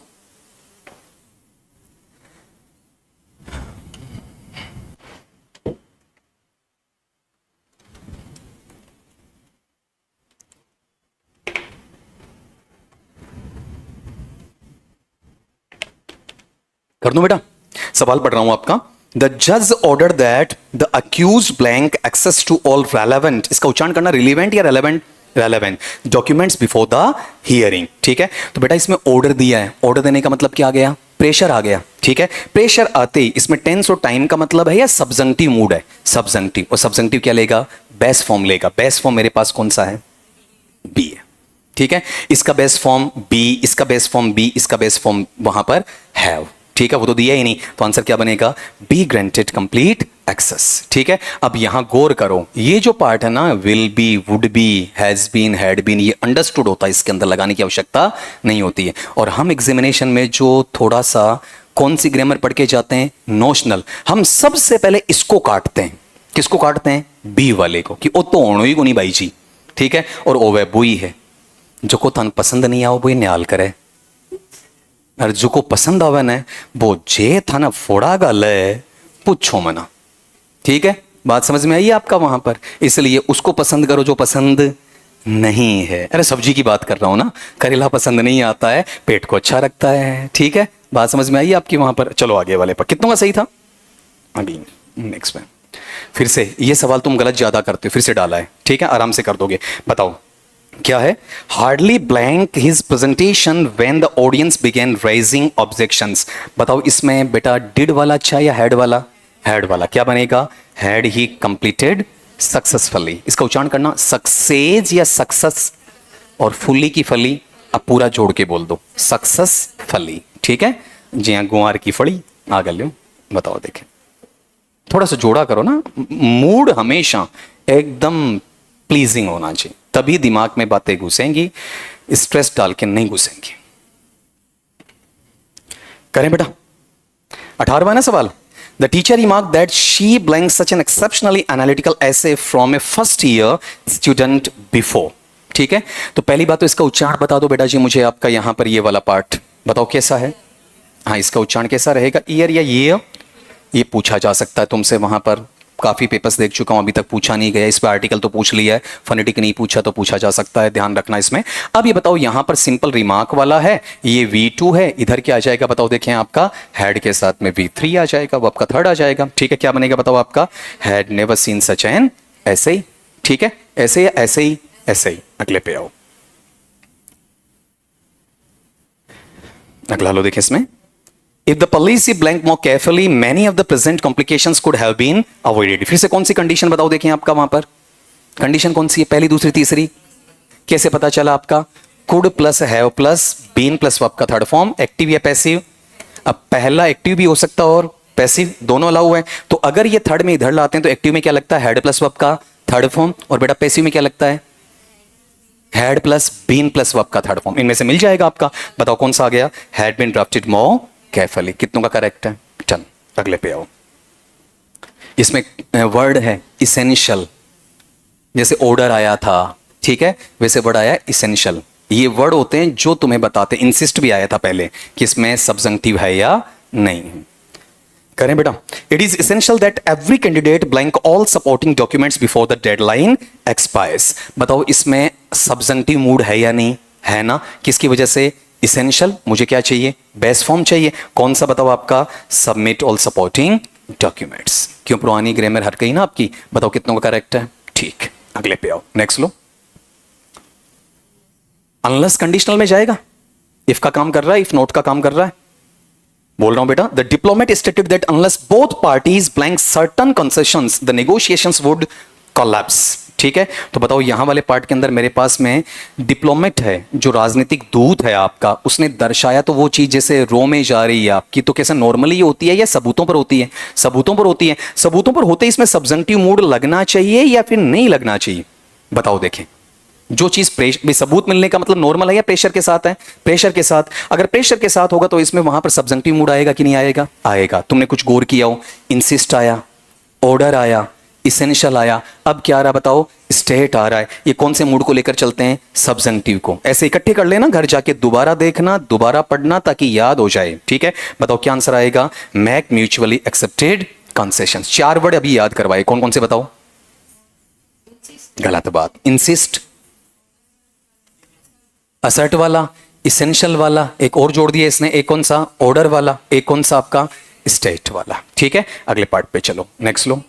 कर दो बेटा, सवाल पढ़ रहा हूं आपका। द जज order that the accuse blank access to all relevant, इसका उच्चारण करना रिलेवेंट या relevant, relevant documents before the hearing. ठीक है, तो बेटा इसमें ऑर्डर दिया है, ऑर्डर देने का मतलब क्या आ गया, प्रेशर आ गया। ठीक है, प्रेशर आते ही इसमें टेंस और टाइम का मतलब है या सब्जेंटिव मूड है, सब्जेंटिव, और सब्जेंटिव क्या लेगा, बेस फॉर्म लेगा। बेस फॉर्म मेरे पास कौन सा है, बी है। ठीक है, इसका बेस फॉर्म बी, इसका बेस फॉर्म बी, इसका बेस फॉर्म वहां पर हैव। ठीक है, वो तो दिया ही नहीं, तो आंसर क्या बनेगा, बी ग्रांटेड कंप्लीट एक्सेस। ठीक है, अब यहां गौर करो, ये जो पार्ट है ना, will be, would be, has been, had been, ये अंडरस्टूड होता है, इसके अंदर लगाने की आवश्यकता नहीं होती है। और हम एग्जामिनेशन में जो थोड़ा सा कौन सी ग्रामर पढ़ के जाते हैं, नोशनल, हम सबसे पहले इसको काटते हैं। किसको काटते हैं, बी वाले को, कि ओ तो होनो ही को नहीं भाई जी। ठीक है, और ओ वह बुई है जो को थान पसंद नहीं आओ वो न्याल करे, और जो को पसंद आवे ना वो जे थाना फोड़ा गल है पूछो मना। ठीक है, बात समझ में आई आपका वहां पर, इसलिए उसको पसंद करो जो पसंद नहीं है। अरे सब्जी की बात कर रहा हूं ना, करेला पसंद नहीं आता है, पेट को अच्छा रखता है। ठीक है, बात समझ में आई आपकी वहां पर। चलो आगे वाले पर, कितनों का सही था, अभी नेक्स्ट में फिर से ये सवाल तुम गलत ज्यादा करते हो, फिर से डाला है। ठीक है, आराम से कर दोगे। बताओ क्या है, hardly blank his presentation when the audience began raising objections. बताओ इसमें बेटा डिड वाला अच्छा या हैड वाला, हैड वाला। क्या बनेगा, हैड ही कंप्लीटेड सक्सेसफुली। इसका उच्चारण करना सक्सेस या सक्सेस, और फुली की फली अब पूरा जोड़ के बोल दो, सक्सेसफुली। ठीक है, जी हाँ, गुआर की फड़ी आ गल। बताओ देखें, थोड़ा सा जोड़ा करो ना, मूड हमेशा एकदम प्लीजिंग होना चाहिए, तभी दिमाग में बातें घुसेंगी, स्ट्रेस डाल के नहीं घुसेंगी। करें बेटा, 18वां ना सवाल। The teacher remark that she blank such an exceptionally analytical essay from A first year student before. ठीक है, तो पहली बात तो इसका उच्चारण बता दो बेटा जी मुझे, आपका यहां पर ये वाला पार्ट बताओ कैसा है। हाँ, इसका उच्चारण कैसा रहेगा, ईयर या ईयर, ये पूछा जा सकता है तुमसे वहां पर। काफी पेपर्स देख चुका हूं, अभी तक पूछा नहीं गया। इस पर आर्टिकल तो पूछ लिया है, फोनेटिक नहीं पूछा तो पूछा जा सकता है, ध्यान रखना इसमें। अब ये बताओ, यहां पर सिंपल रिमार्क वाला है, ये V2 है, इधर क्या आ जाएगा बताओ, देखें आपका हैड के साथ में V3 आ जाएगा, वो आपका थर्ड आ जाएगा। ठीक है, क्या बनेगा बताओ आपका, had never seen such an, ऐसे ही। ठीक है, ऐसे या ऐसे ही, ऐसे ही। अगले पे आओ, अगला लो देखें इसमें। If the policy blank more carefully, many of the present complications could have been avoided. फिर से कौन सी कंडीशन बताओ, देखें आपका वहां पर कंडीशन कौन सी है, पहली, दूसरी, तीसरी, कैसे पता चला आपका, could plus have plus been plus verb का थर्ड फॉर्म, एक्टिव या पैसिव। अब पहला एक्टिव भी हो सकता है और पैसिव दोनों अलाउ है। तो अगर ये थर्ड में इधर लाते हैं तो एक्टिव में क्या लगता है, हैड प्लस वर्ब का थर्ड फॉर्म, और बेटा पैसिव में क्या लगता है, had plus been plus verb का थर्ड फॉर्म। इनमें से मिल जाएगा आपका, बताओ कौन सा आ गया, had been drafted more carefully. कितनों का करेक्ट है। चल अगले पे आओ। इसमें वर्ड है इसेंशियल, जैसे ऑर्डर आया था, ठीक है, वैसे वर्ड आया इसेंशियल। ये वर्ड होते हैं जो तुम्हें बताते, इंसिस्ट भी आया था पहले कि इसमें सब्जंक्टिव है या नहीं। करें बेटा, it is essential that every candidate blank all supporting documents before the deadline expires. बताओ इसमें सब्जंक्टिव मूड है या नहीं, है ना। किसकी वजह से, इसेंशियल, मुझे क्या चाहिए, बेस फॉर्म चाहिए। कौन सा बताओ आपका, सबमिट ऑल सपोर्टिंग डॉक्यूमेंट्स। क्यों, पुरानी ग्रामर हट गई ना आपकी। बताओ कितनों का करेक्ट है। ठीक, अगले पे आओ, नेक्स्ट लो। अनलेस कंडीशनल में जाएगा, इफ का काम कर रहा है, इफ नोट का काम कर रहा है। बोल रहा हूं बेटा, the diplomat stated that unless both parties blank certain concessions the negotiations would collapse. ठीक है, तो बताओ यहां वाले पार्ट के अंदर मेरे पास में डिप्लोमेट है, जो राजनीतिक दूत है आपका, उसने दर्शाया तो वो चीज जैसे रो में जा रही है आपकी, तो कैसे नॉर्मली होती है या सबूतों पर होती है, सबूतों पर होती है। सबूतों पर होते इसमें सब्जेक्टिव मूड लगना चाहिए या फिर नहीं लगना चाहिए, बताओ देखें। जो चीज सबूत मिलने का मतलब नॉर्मल है या प्रेशर के साथ है, प्रेशर के साथ। अगर प्रेशर के साथ होगा तो इसमें वहां पर सब्जेक्टिव मूड आएगा कि नहीं आएगा, आएगा। तुमने कुछ गौर किया हो, इंसिस्ट आया, ऑर्डर आया, इसेंशियल आया, अब क्या आ रहा बताओ, स्टेट आ रहा है। ये कौन से मूड को लेकर चलते हैं, सब्जेक्टिव को। ऐसे इकट्ठे कर लेना, घर जाके दोबारा देखना, दोबारा पढ़ना, ताकि याद हो जाए। ठीक है, बताओ क्या आंसर आएगा, मेक म्यूचुअली एक्सेप्टेड कंसेशन। चार वर्ड अभी याद करवाए, कौन कौन से बताओ, गलत बात, इंसिस्ट, असर्ट वाला, इसेंशियल वाला, एक और जोड़ दिया इसने, एक कौन सा, ऑर्डर वाला, एक कौन सा आपका, स्टेट वाला। ठीक है, अगले पार्ट पे चलो, नेक्स्ट लो।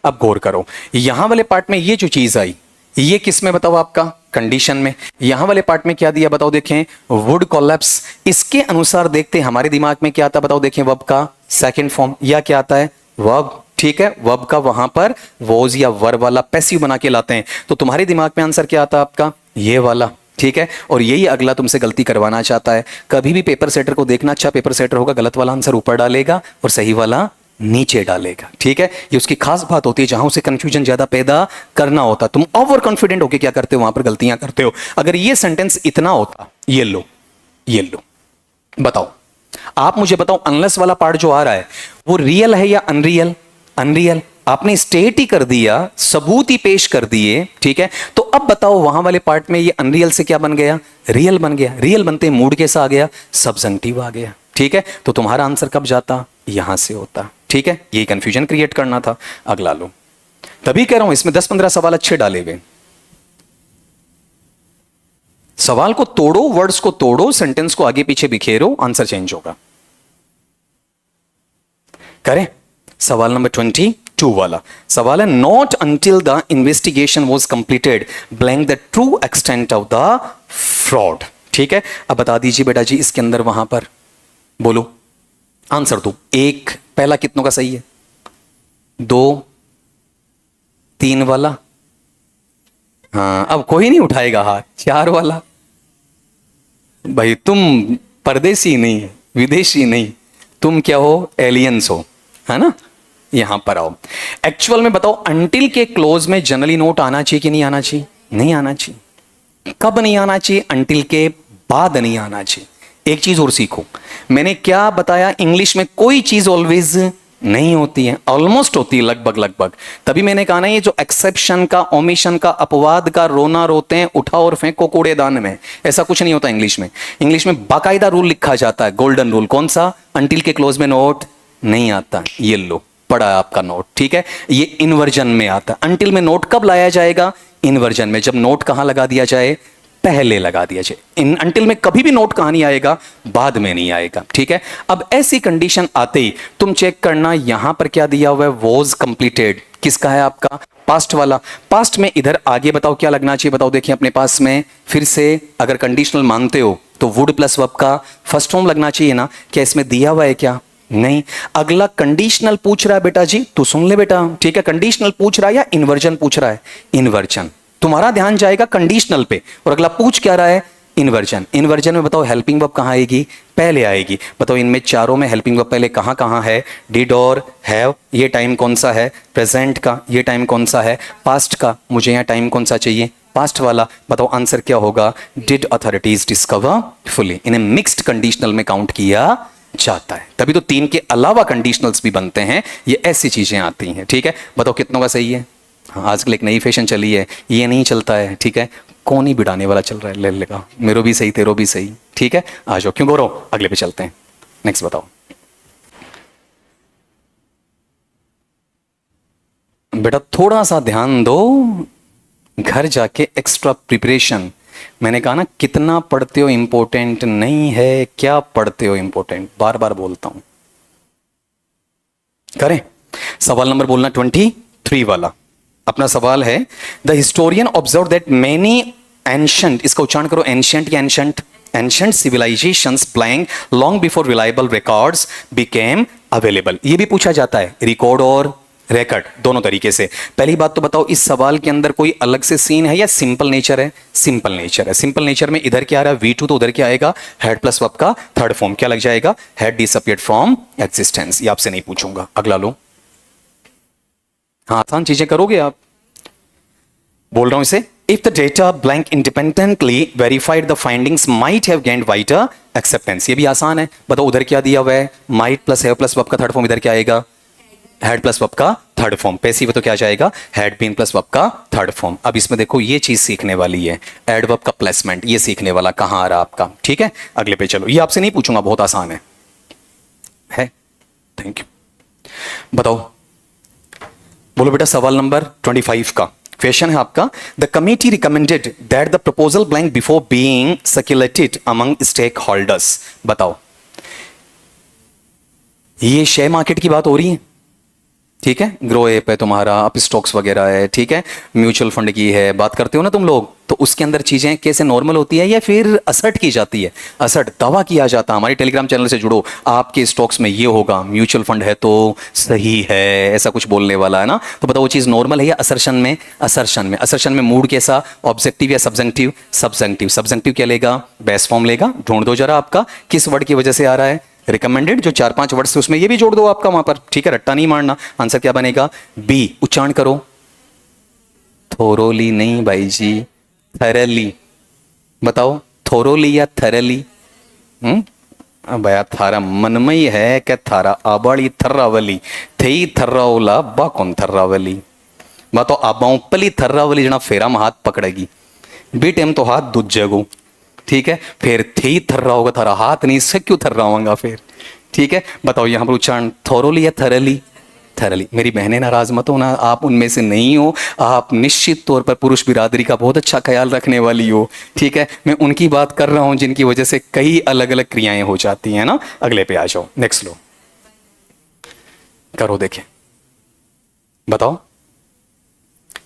अब गौर करो, यहां वाले पार्ट में ये जो चीज आई, ये किस में बताओ आपका, कंडीशन में। यहां वाले पार्ट में क्या दिया बताओ देखें, वुड कोलैप्स। इसके अनुसार देखते हमारे दिमाग में क्या आता बताओ देखें, वर्ब का सेकंड फॉर्म, या क्या आता है, वर्ब। ठीक है, वर्ब का वहां पर वॉज या वर वाला पैसिव बना के लाते हैं, तो तुम्हारे दिमाग में आंसर क्या आता आपका, ये वाला। ठीक है, और यही अगला तुमसे गलती करवाना चाहता है। कभी भी पेपर सेटर को देखना, अच्छा पेपर सेटर होगा, गलत वाला आंसर ऊपर डालेगा और सही वाला नीचे डालेगा। ठीक है, ये उसकी खास बात होती है, जहां उसे कंफ्यूजन ज्यादा पैदा करना होता। तुम ओवर कॉन्फिडेंट होकर क्या करते हो, वहां पर गलतियां करते हो। अगर ये सेंटेंस इतना होता, ये लो, ये लो, बताओ आप मुझे बताओ, अनलेस वाला पार्ट जो आ रहा है वो रियल है या अनरियल, अनरियल। आपने स्टेट ही कर दिया, सबूत ही पेश कर दिए। ठीक है, तो अब बताओ वहां वाले पार्ट में ये अनरियल से क्या बन गया, रियल बन गया। रियल बनते मूड कैसा आ गया, सब्जेक्टिव आ गया। ठीक है, तो तुम्हारा आंसर कब जाता, यहां से होता। ठीक है, यही कंफ्यूजन क्रिएट करना था। अगला लो, तभी कह रहा हूं इसमें 10-15 सवाल अच्छे डाले हुए। सवाल को तोड़ो, वर्ड्स को तोड़ो, सेंटेंस को आगे पीछे बिखेरो, आंसर चेंज होगा। करें, सवाल नंबर 22 वाला सवाल है, not until the investigation was completed blank the true extent of the fraud. ठीक है, अब बता दीजिए बेटा जी, इसके अंदर वहां पर बोलो, आंसर दो। एक, पहला कितनों का सही है, 2, 3 वाला, हाँ अब कोई नहीं उठाएगा हाथ, 4 वाला। भाई तुम परदेसी नहीं, विदेशी नहीं, तुम क्या हो, एलियंस हो, है ना। यहां पर आओ, एक्चुअल में बताओ, अंटिल के क्लोज में जनरली नोट आना चाहिए कि नहीं आना चाहिए, नहीं आना चाहिए। कब नहीं आना चाहिए, अंटिल के बाद नहीं आना चाहिए। एक चीज और सीखो, मैंने क्या बताया, इंग्लिश में कोई चीज ऑलवेज नहीं होती है, ऑलमोस्ट होती है, लगभग लगभग। तभी मैंने कहा ना, ये जो एक्सेप्शन का, ओमिशन का, अपवाद का रोना रोते हैं, उठाओ और फेंको कूड़ेदान में, ऐसा कुछ नहीं होता इंग्लिश में। इंग्लिश में बाकायदा रूल लिखा जाता है, गोल्डन रूल। कौन सा, अंटिल के क्लोज में नोट नहीं आता। ये लो, पड़ा है आपका नोट। ठीक है, ये इनवर्जन में आता है। अंटिल में नोट कब लाया जाएगा, इनवर्जन में, जब नोट कहां लगा दिया जाए, पहले लगा दिया जाए। इन अंटिल में कभी भी नोट कहां नहीं आएगा, बाद में नहीं आएगा। ठीक है, अब ऐसी कंडीशन आते ही तुम चेक करना, यहां पर क्या दिया हुआ है, वॉज कंप्लीटेड, किसका है आपका, पास्ट वाला। पास्ट में इधर आगे बताओ क्या लगना चाहिए, बताओ देखिए अपने पास में, फिर से अगर कंडीशनल मानते हो तो वुड प्लस वर्ब का फर्स्ट फॉर्म लगना चाहिए ना। क्या इसमें दिया हुआ है क्या, नहीं। अगला कंडीशनल पूछ रहा है बेटा जी, तू सुन ले बेटा। ठीक है, कंडीशनल पूछ रहा है या इन्वर्जन पूछ रहा है, इन्वर्जन। तुम्हारा ध्यान जाएगा कंडीशनल पे, और अगला पूछ क्या रहा है, इन्वर्जन। इन्वर्जन में बताओ हेल्पिंग वर्ब कहाँ आएगी, पहले आएगी। बताओ इनमें चारों में हेल्पिंग वर्ब पहले कहाँ कहाँ है, डिड और हैव। ये टाइम कौन सा है, प्रेजेंट का। ये टाइम कौन सा है, पास्ट का। मुझे यहाँ टाइम कौन सा चाहिए, पास्ट वाला। बताओ आंसर क्या होगा, डिड अथॉरिटीज डिस्कवर फुली। इन्हें मिक्स्ड कंडीशनल में काउंट किया जाता है, तभी तो 3 के अलावा कंडीशनल्स भी बनते हैं। ये ऐसी चीजें आती हैं, ठीक है। बताओ कितनों का सही है। हाँ, आजकल एक नई फैशन चली है, ये नहीं चलता है, ठीक है। कौन ही बिड़ाने वाला चल रहा है, ले लेगा, मेरो भी सही तेरो भी सही, ठीक है। आ जाओ, क्यों गौरव, अगले पे चलते हैं। नेक्स्ट बताओ बेटा, थोड़ा सा ध्यान दो, घर जाके एक्स्ट्रा प्रिपरेशन। मैंने कहा ना, कितना पढ़ते हो इंपॉर्टेंट नहीं है, क्या पढ़ते हो इंपॉर्टेंट, बार बार बोलता हूं। करें सवाल नंबर बोलना 23 वाला। अपना सवाल है, the historian observe that many ancient, इसका उच्चारण करो एंशंट या ancient, ancient civilisations blank long before reliable records became available. ये भी पूछा जाता है, रिकॉर्ड और रिकॉर्ड दोनों तरीके से। पहली बात तो बताओ, इस सवाल के अंदर कोई अलग से सीन है या सिंपल नेचर है, सिंपल नेचर है। सिंपल नेचर में इधर क्या आ रहा है, V2, तो उधर क्या आएगा, हेड प्लस वर्ब का थर्ड फॉर्म क्या लग जाएगा, हैड डिसअपीयर्ड फ्रॉम एग्जिस्टेंस। ये आपसे नहीं पूछूंगा, अगला लो। हाँ, आसान चीजें करोगे आप, बोल रहा हूं इसे। If the data blank independently verified the findings might have gained wider acceptance. ये भी आसान है। बताओ उधर क्या दिया हुआ है, might plus have plus verb का थर्ड फॉर्म, इधर क्या आएगा, हैड प्लस वर्ब का थर्ड फॉर्म। पैसिव तो क्या जाएगा, हैड बीन प्लस वर्ब का थर्ड फॉर्म। अब इसमें देखो ये चीज सीखने वाली है, एडवर्ब का प्लेसमेंट, ये सीखने वाला कहां आ रहा आपका, ठीक है। अगले पे चलो, ये आपसे नहीं पूछूंगा, बहुत आसान है। Thank you. बताओ, बोलो बेटा सवाल नंबर 25 का क्वेश्चन है आपका, the committee recommended that the proposal blank before being circulated among stakeholders. बताओ, ये शेयर मार्केट की बात हो रही है, ठीक है। ग्रो ऐप है तुम्हारा, अप स्टॉक्स वगैरह है, ठीक है। म्यूचुअल फंड की है, बात करते हो ना तुम लोग, तो उसके अंदर चीजें कैसे नॉर्मल होती है या फिर असर्ट की जाती है, असर्ट दावा किया जाता है। हमारे टेलीग्राम चैनल से जुड़ो, आपके स्टॉक्स में ये होगा, म्यूचुअल फंड है तो सही है, ऐसा कुछ बोलने वाला है ना। तो बताओ वो चीज नॉर्मल है या असर्शन में, असर्शन में मूड कैसा, ऑब्जेक्टिव या सब्जेक्टिव, सब्जेक्टिव क्या लेगा, बेस्ट फॉर्म लेगा। ढूंढ दो जरा आपका किस वर्ड की वजह से आ रहा है, रिकमेंडेड जो 4-5 वर्ड से, उसमें ये भी जोड़ दो आपका वहां पर, ठीक है। रट्टा नहीं मारना। आंसर क्या बनेगा, बी। उच्चारण करो, थोरोली नहीं भाई जी, थरली। बताओ थोरोली या थरली। भैया थारा मनमई है क्या, थारा आबाड़ी थर्रावली थई थर्रावला बा कौन थर्रावली। बताओ आबाऊ पली थर्रावली जना फेरा में हाथ पकड़ेगी, बी टेम तो हाथ दूध जगू, ठीक है। फिर थी थर्रा होगा, थारा हाथ नहीं से क्यों थर्रा होगा फिर, ठीक है। बताओ यहां पर उच्चारण थोरोली या थरली, थरली। मेरी बहनें नाराज मत हो ना, आप उनमें से नहीं हो, आप निश्चित तौर पर पुरुष बिरादरी का बहुत अच्छा ख्याल रखने वाली हो, ठीक है। मैं उनकी बात कर रहा हूं जिनकी वजह से कई अलग अलग क्रियाएं हो जाती हैं ना। अगले पे आ जाओ, नेक्स्ट लो, करो देखें, बताओ,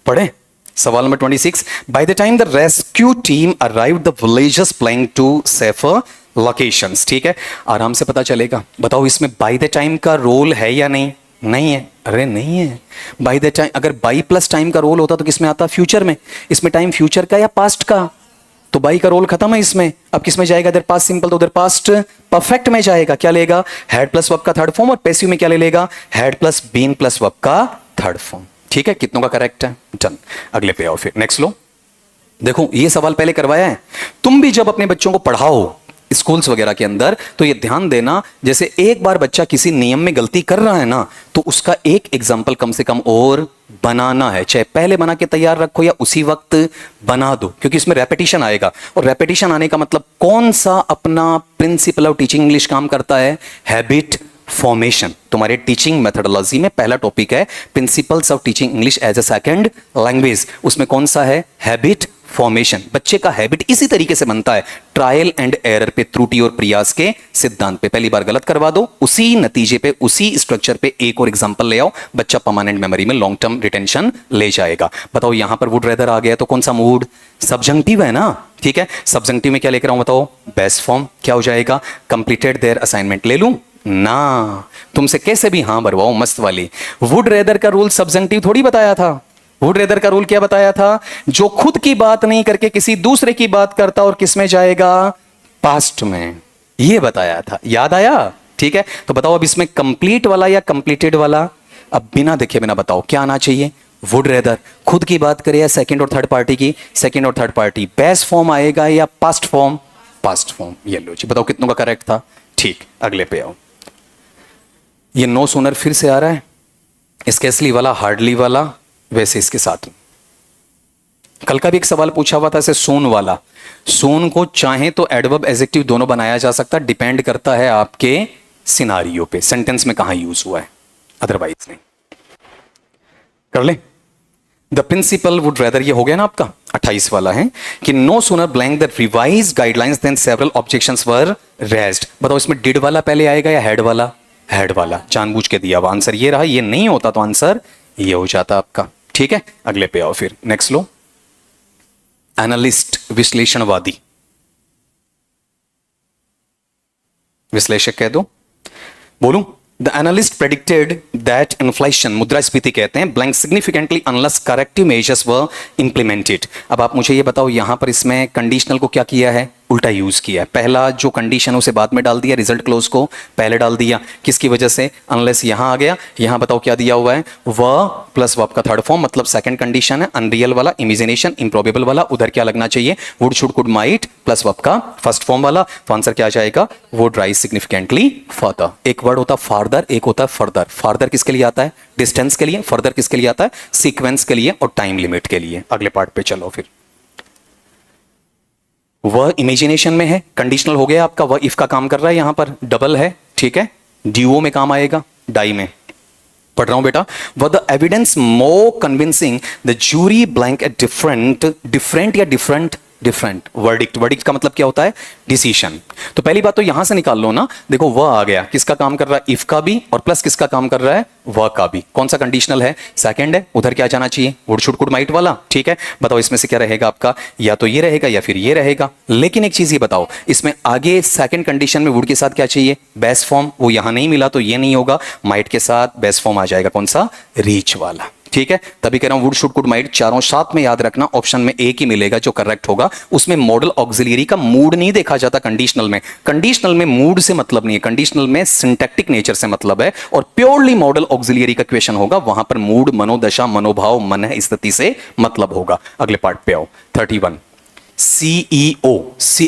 पढ़े सवाल नंबर 26। By the time the rescue team arrive the villagers plying to safer locations, ठीक है। आराम से पता चलेगा। बताओ इसमें बाय द टाइम का रोल है या नहीं, नहीं है, अरे नहीं है। बाय द टाइम, अगर बाई प्लस टाइम का रोल होता तो किसमें आता, फ्यूचर में। इसमें टाइम फ्यूचर का या पास्ट का, तो बाई का रोल खत्म है इसमें। अब किसमें जाएगा, इधर पास्ट सिंपल तो उधर पास्ट परफेक्ट में जाएगा। क्या लेगा, हैड प्लस वर्ब का थर्ड फॉर्म, और पैसिव में क्या ले लेगा, had plus been plus verb का थर्ड फॉर्म, ठीक है। कितनों का करेक्ट है, डन। अगले पे आओ, फिर नेक्स्ट लो। देखो ये सवाल पहले करवाया है, तुम भी जब अपने बच्चों को पढ़ाओ स्कूल्स वगैरह के अंदर, तो ये ध्यान देना, जैसे एक बार बच्चा किसी नियम में गलती कर रहा है ना, तो उसका एक एग्जाम्पल कम से कम और बनाना है, चाहे पहले बना के तैयार रखो या उसी वक्त बना दो, क्योंकि इसमें रेपिटेशन आएगा। और रेपिटेशन आने का मतलब कौन सा अपना प्रिंसिपल ऑफ टीचिंग इंग्लिश काम करता है, हैबिट फॉर्मेशन। तुम्हारे टीचिंग मेथोडोलॉजी में पहला टॉपिक है principles of teaching English as a second language, उसमें कौन सा है, हैबिट फॉर्मेशन। बच्चे का हैबिट इसी तरीके से बनता है, ट्रायल एंड एरर पे, त्रुटि और प्रयास के सिद्धांत पे। पहली बार गलत करवा दो, उसी नतीजे पे, उसी स्ट्रक्चर पे एक और एग्जांपल ले आओ, बच्चा परमानेंट मेमोरी में लॉन्ग टर्म रिटेंशन ले जाएगा। बताओ यहां पर वुड रेदर आ गया तो कौन सा मूड, सब्जंक्टिव है ना, ठीक है। सब्जंक्टिव में क्या लेकर आऊं, बताओ बेस्ट फॉर्म क्या हो जाएगा, कंप्लीटेड देयर असाइनमेंट ले लूं ना, तुमसे कैसे भी हां भरवाओ मस्त वाली। वुड रेदर का रूल सब्जंक्टिव थोड़ी बताया था, वुड रेदर का रूल क्या बताया था? जो खुद की बात नहीं करके किसी दूसरे की बात करता और किस में जाएगा? पास्ट में। ये बताया था, याद आया? ठीक है, तो बताओ अब इसमें कंप्लीट वाला या कंप्लीटेड वाला? अब बिना देखे बिना बताओ क्या आना चाहिए? वुड रेदर खुद की बात करे या सेकंड और थर्ड पार्टी की? सेकंड और थर्ड पार्टी। बेस्ट फॉर्म आएगा या पास्ट फॉर्म? Past form. ये लो जी, बताओ कितनों का करेक्ट था? ठीक, अगले पे आओ। ये नो सूनर फिर से आ रहा है, स्केसली वाला, हार्डली वाला, वैसे इसके साथ। कल का भी एक सवाल पूछा हुआ था ऐसे सून वाला। सून को चाहे तो एडवर्ब एडजेक्टिव दोनों बनाया जा सकता, डिपेंड करता है आपके सिनारियो पे, सेंटेंस में कहां यूज हुआ है, अदरवाइज नहीं। कर ले। द प्रिंसिपल वुड रेदर, ये हो गया ना आपका 28 वाला है कि no sooner blank the revise guidelines then several objections were raised. बताओ इसमें डिड वाला पहले आएगा या हेड वाला? हेड वाला। जानबूझ के दिया हुआ आंसर ये रहा, ये नहीं होता तो आंसर ये हो जाता आपका। ठीक है, अगले पे आओ फिर, नेक्स्ट लो। एनालिस्ट, विश्लेषणवादी, विश्लेषक कह दो, बोलूं? The analyst predicted that inflation, मुद्रास्फीति कहते हैं, blank significantly unless corrective measures were implemented. अब आप मुझे ये बताओ यहां पर इसमें कंडीशनल को क्या किया है? उल्टा यूज किया है। पहला जो कंडीशन उसे बाद में डाल दिया, रिजल्ट क्लोज को पहले डाल दिया। किसकी वजह से? अनलेस यहां आ गया। यहां बताओ क्या दिया हुआ है? व प्लस वर्ब का थर्ड फॉर्म, मतलब सेकंड कंडीशन है। अनरियल वाला, इमेजिनेशन, इम्प्रोबेबल वाला, उधर क्या लगना चाहिए? Would, should, could, might plus verb का फर्स्ट फॉर्म वाला। तो आंसर क्या आ जाएगा? Would rise significantly further. एक वर्ड होता फार्दर, एक होता फर्दर। फार्दर किसके लिए आता है? डिस्टेंस के लिए। फर्दर किसके लिए आता है? सीक्वेंस के लिए और टाइम लिमिट के लिए। अगले पार्ट पे चलो फिर। वह इमेजिनेशन में है, कंडीशनल हो गया आपका। वह इफ का काम कर रहा है, यहां पर डबल है, ठीक है, ड्यूओ में काम आएगा, डाई में। पढ़ रहा हूं बेटा। वह the evidence more convincing the jury blank at different, different या डिफरेंट, डिफरेंट वर्डिक्ट। वर्डिक्ट का मतलब क्या होता है? डिसीजन। तो पहली बात तो यहां से निकाल लो ना। देखो वह आ गया, किसका काम कर रहा है? इफ का भी, और प्लस किसका काम कर रहा है? वह का भी। कौन सा कंडीशनल है? सेकंड है। उधर क्या जाना चाहिए? वुड, शुड, कुड, माइट वाला। ठीक है, बताओ इसमें से क्या रहेगा आपका? या तो ये रहेगा या फिर ये रहेगा। लेकिन एक चीज ये बताओ, इसमें आगे सेकंड कंडीशन में वुड के साथ क्या चाहिए? Best form. वो यहां नहीं मिला तो ये नहीं होगा। माइट के साथ बेस्ट फॉर्म आ जाएगा, कौन सा? रीच वाला। ठीक है, तभी कह रहा हूं वुड, शुड, कुड, माइट चारों साथ में याद रखना। ऑप्शन में एक ही मिलेगा जो करेक्ट होगा। उसमें मॉडल ऑक्सिलरी का मूड नहीं देखा जाता कंडीशनल में। कंडीशनल में मूड से मतलब नहीं है, कंडीशनल में सिंटैक्टिक नेचर से मतलब है। और प्योरली मॉडल ऑक्सिलरी का क्वेश्चन होगा, वहां पर मूड, मनोदशा, मनोभाव, मन है, स्थिति से मतलब होगा। अगले पार्ट पे आओ। 31 सीईओ।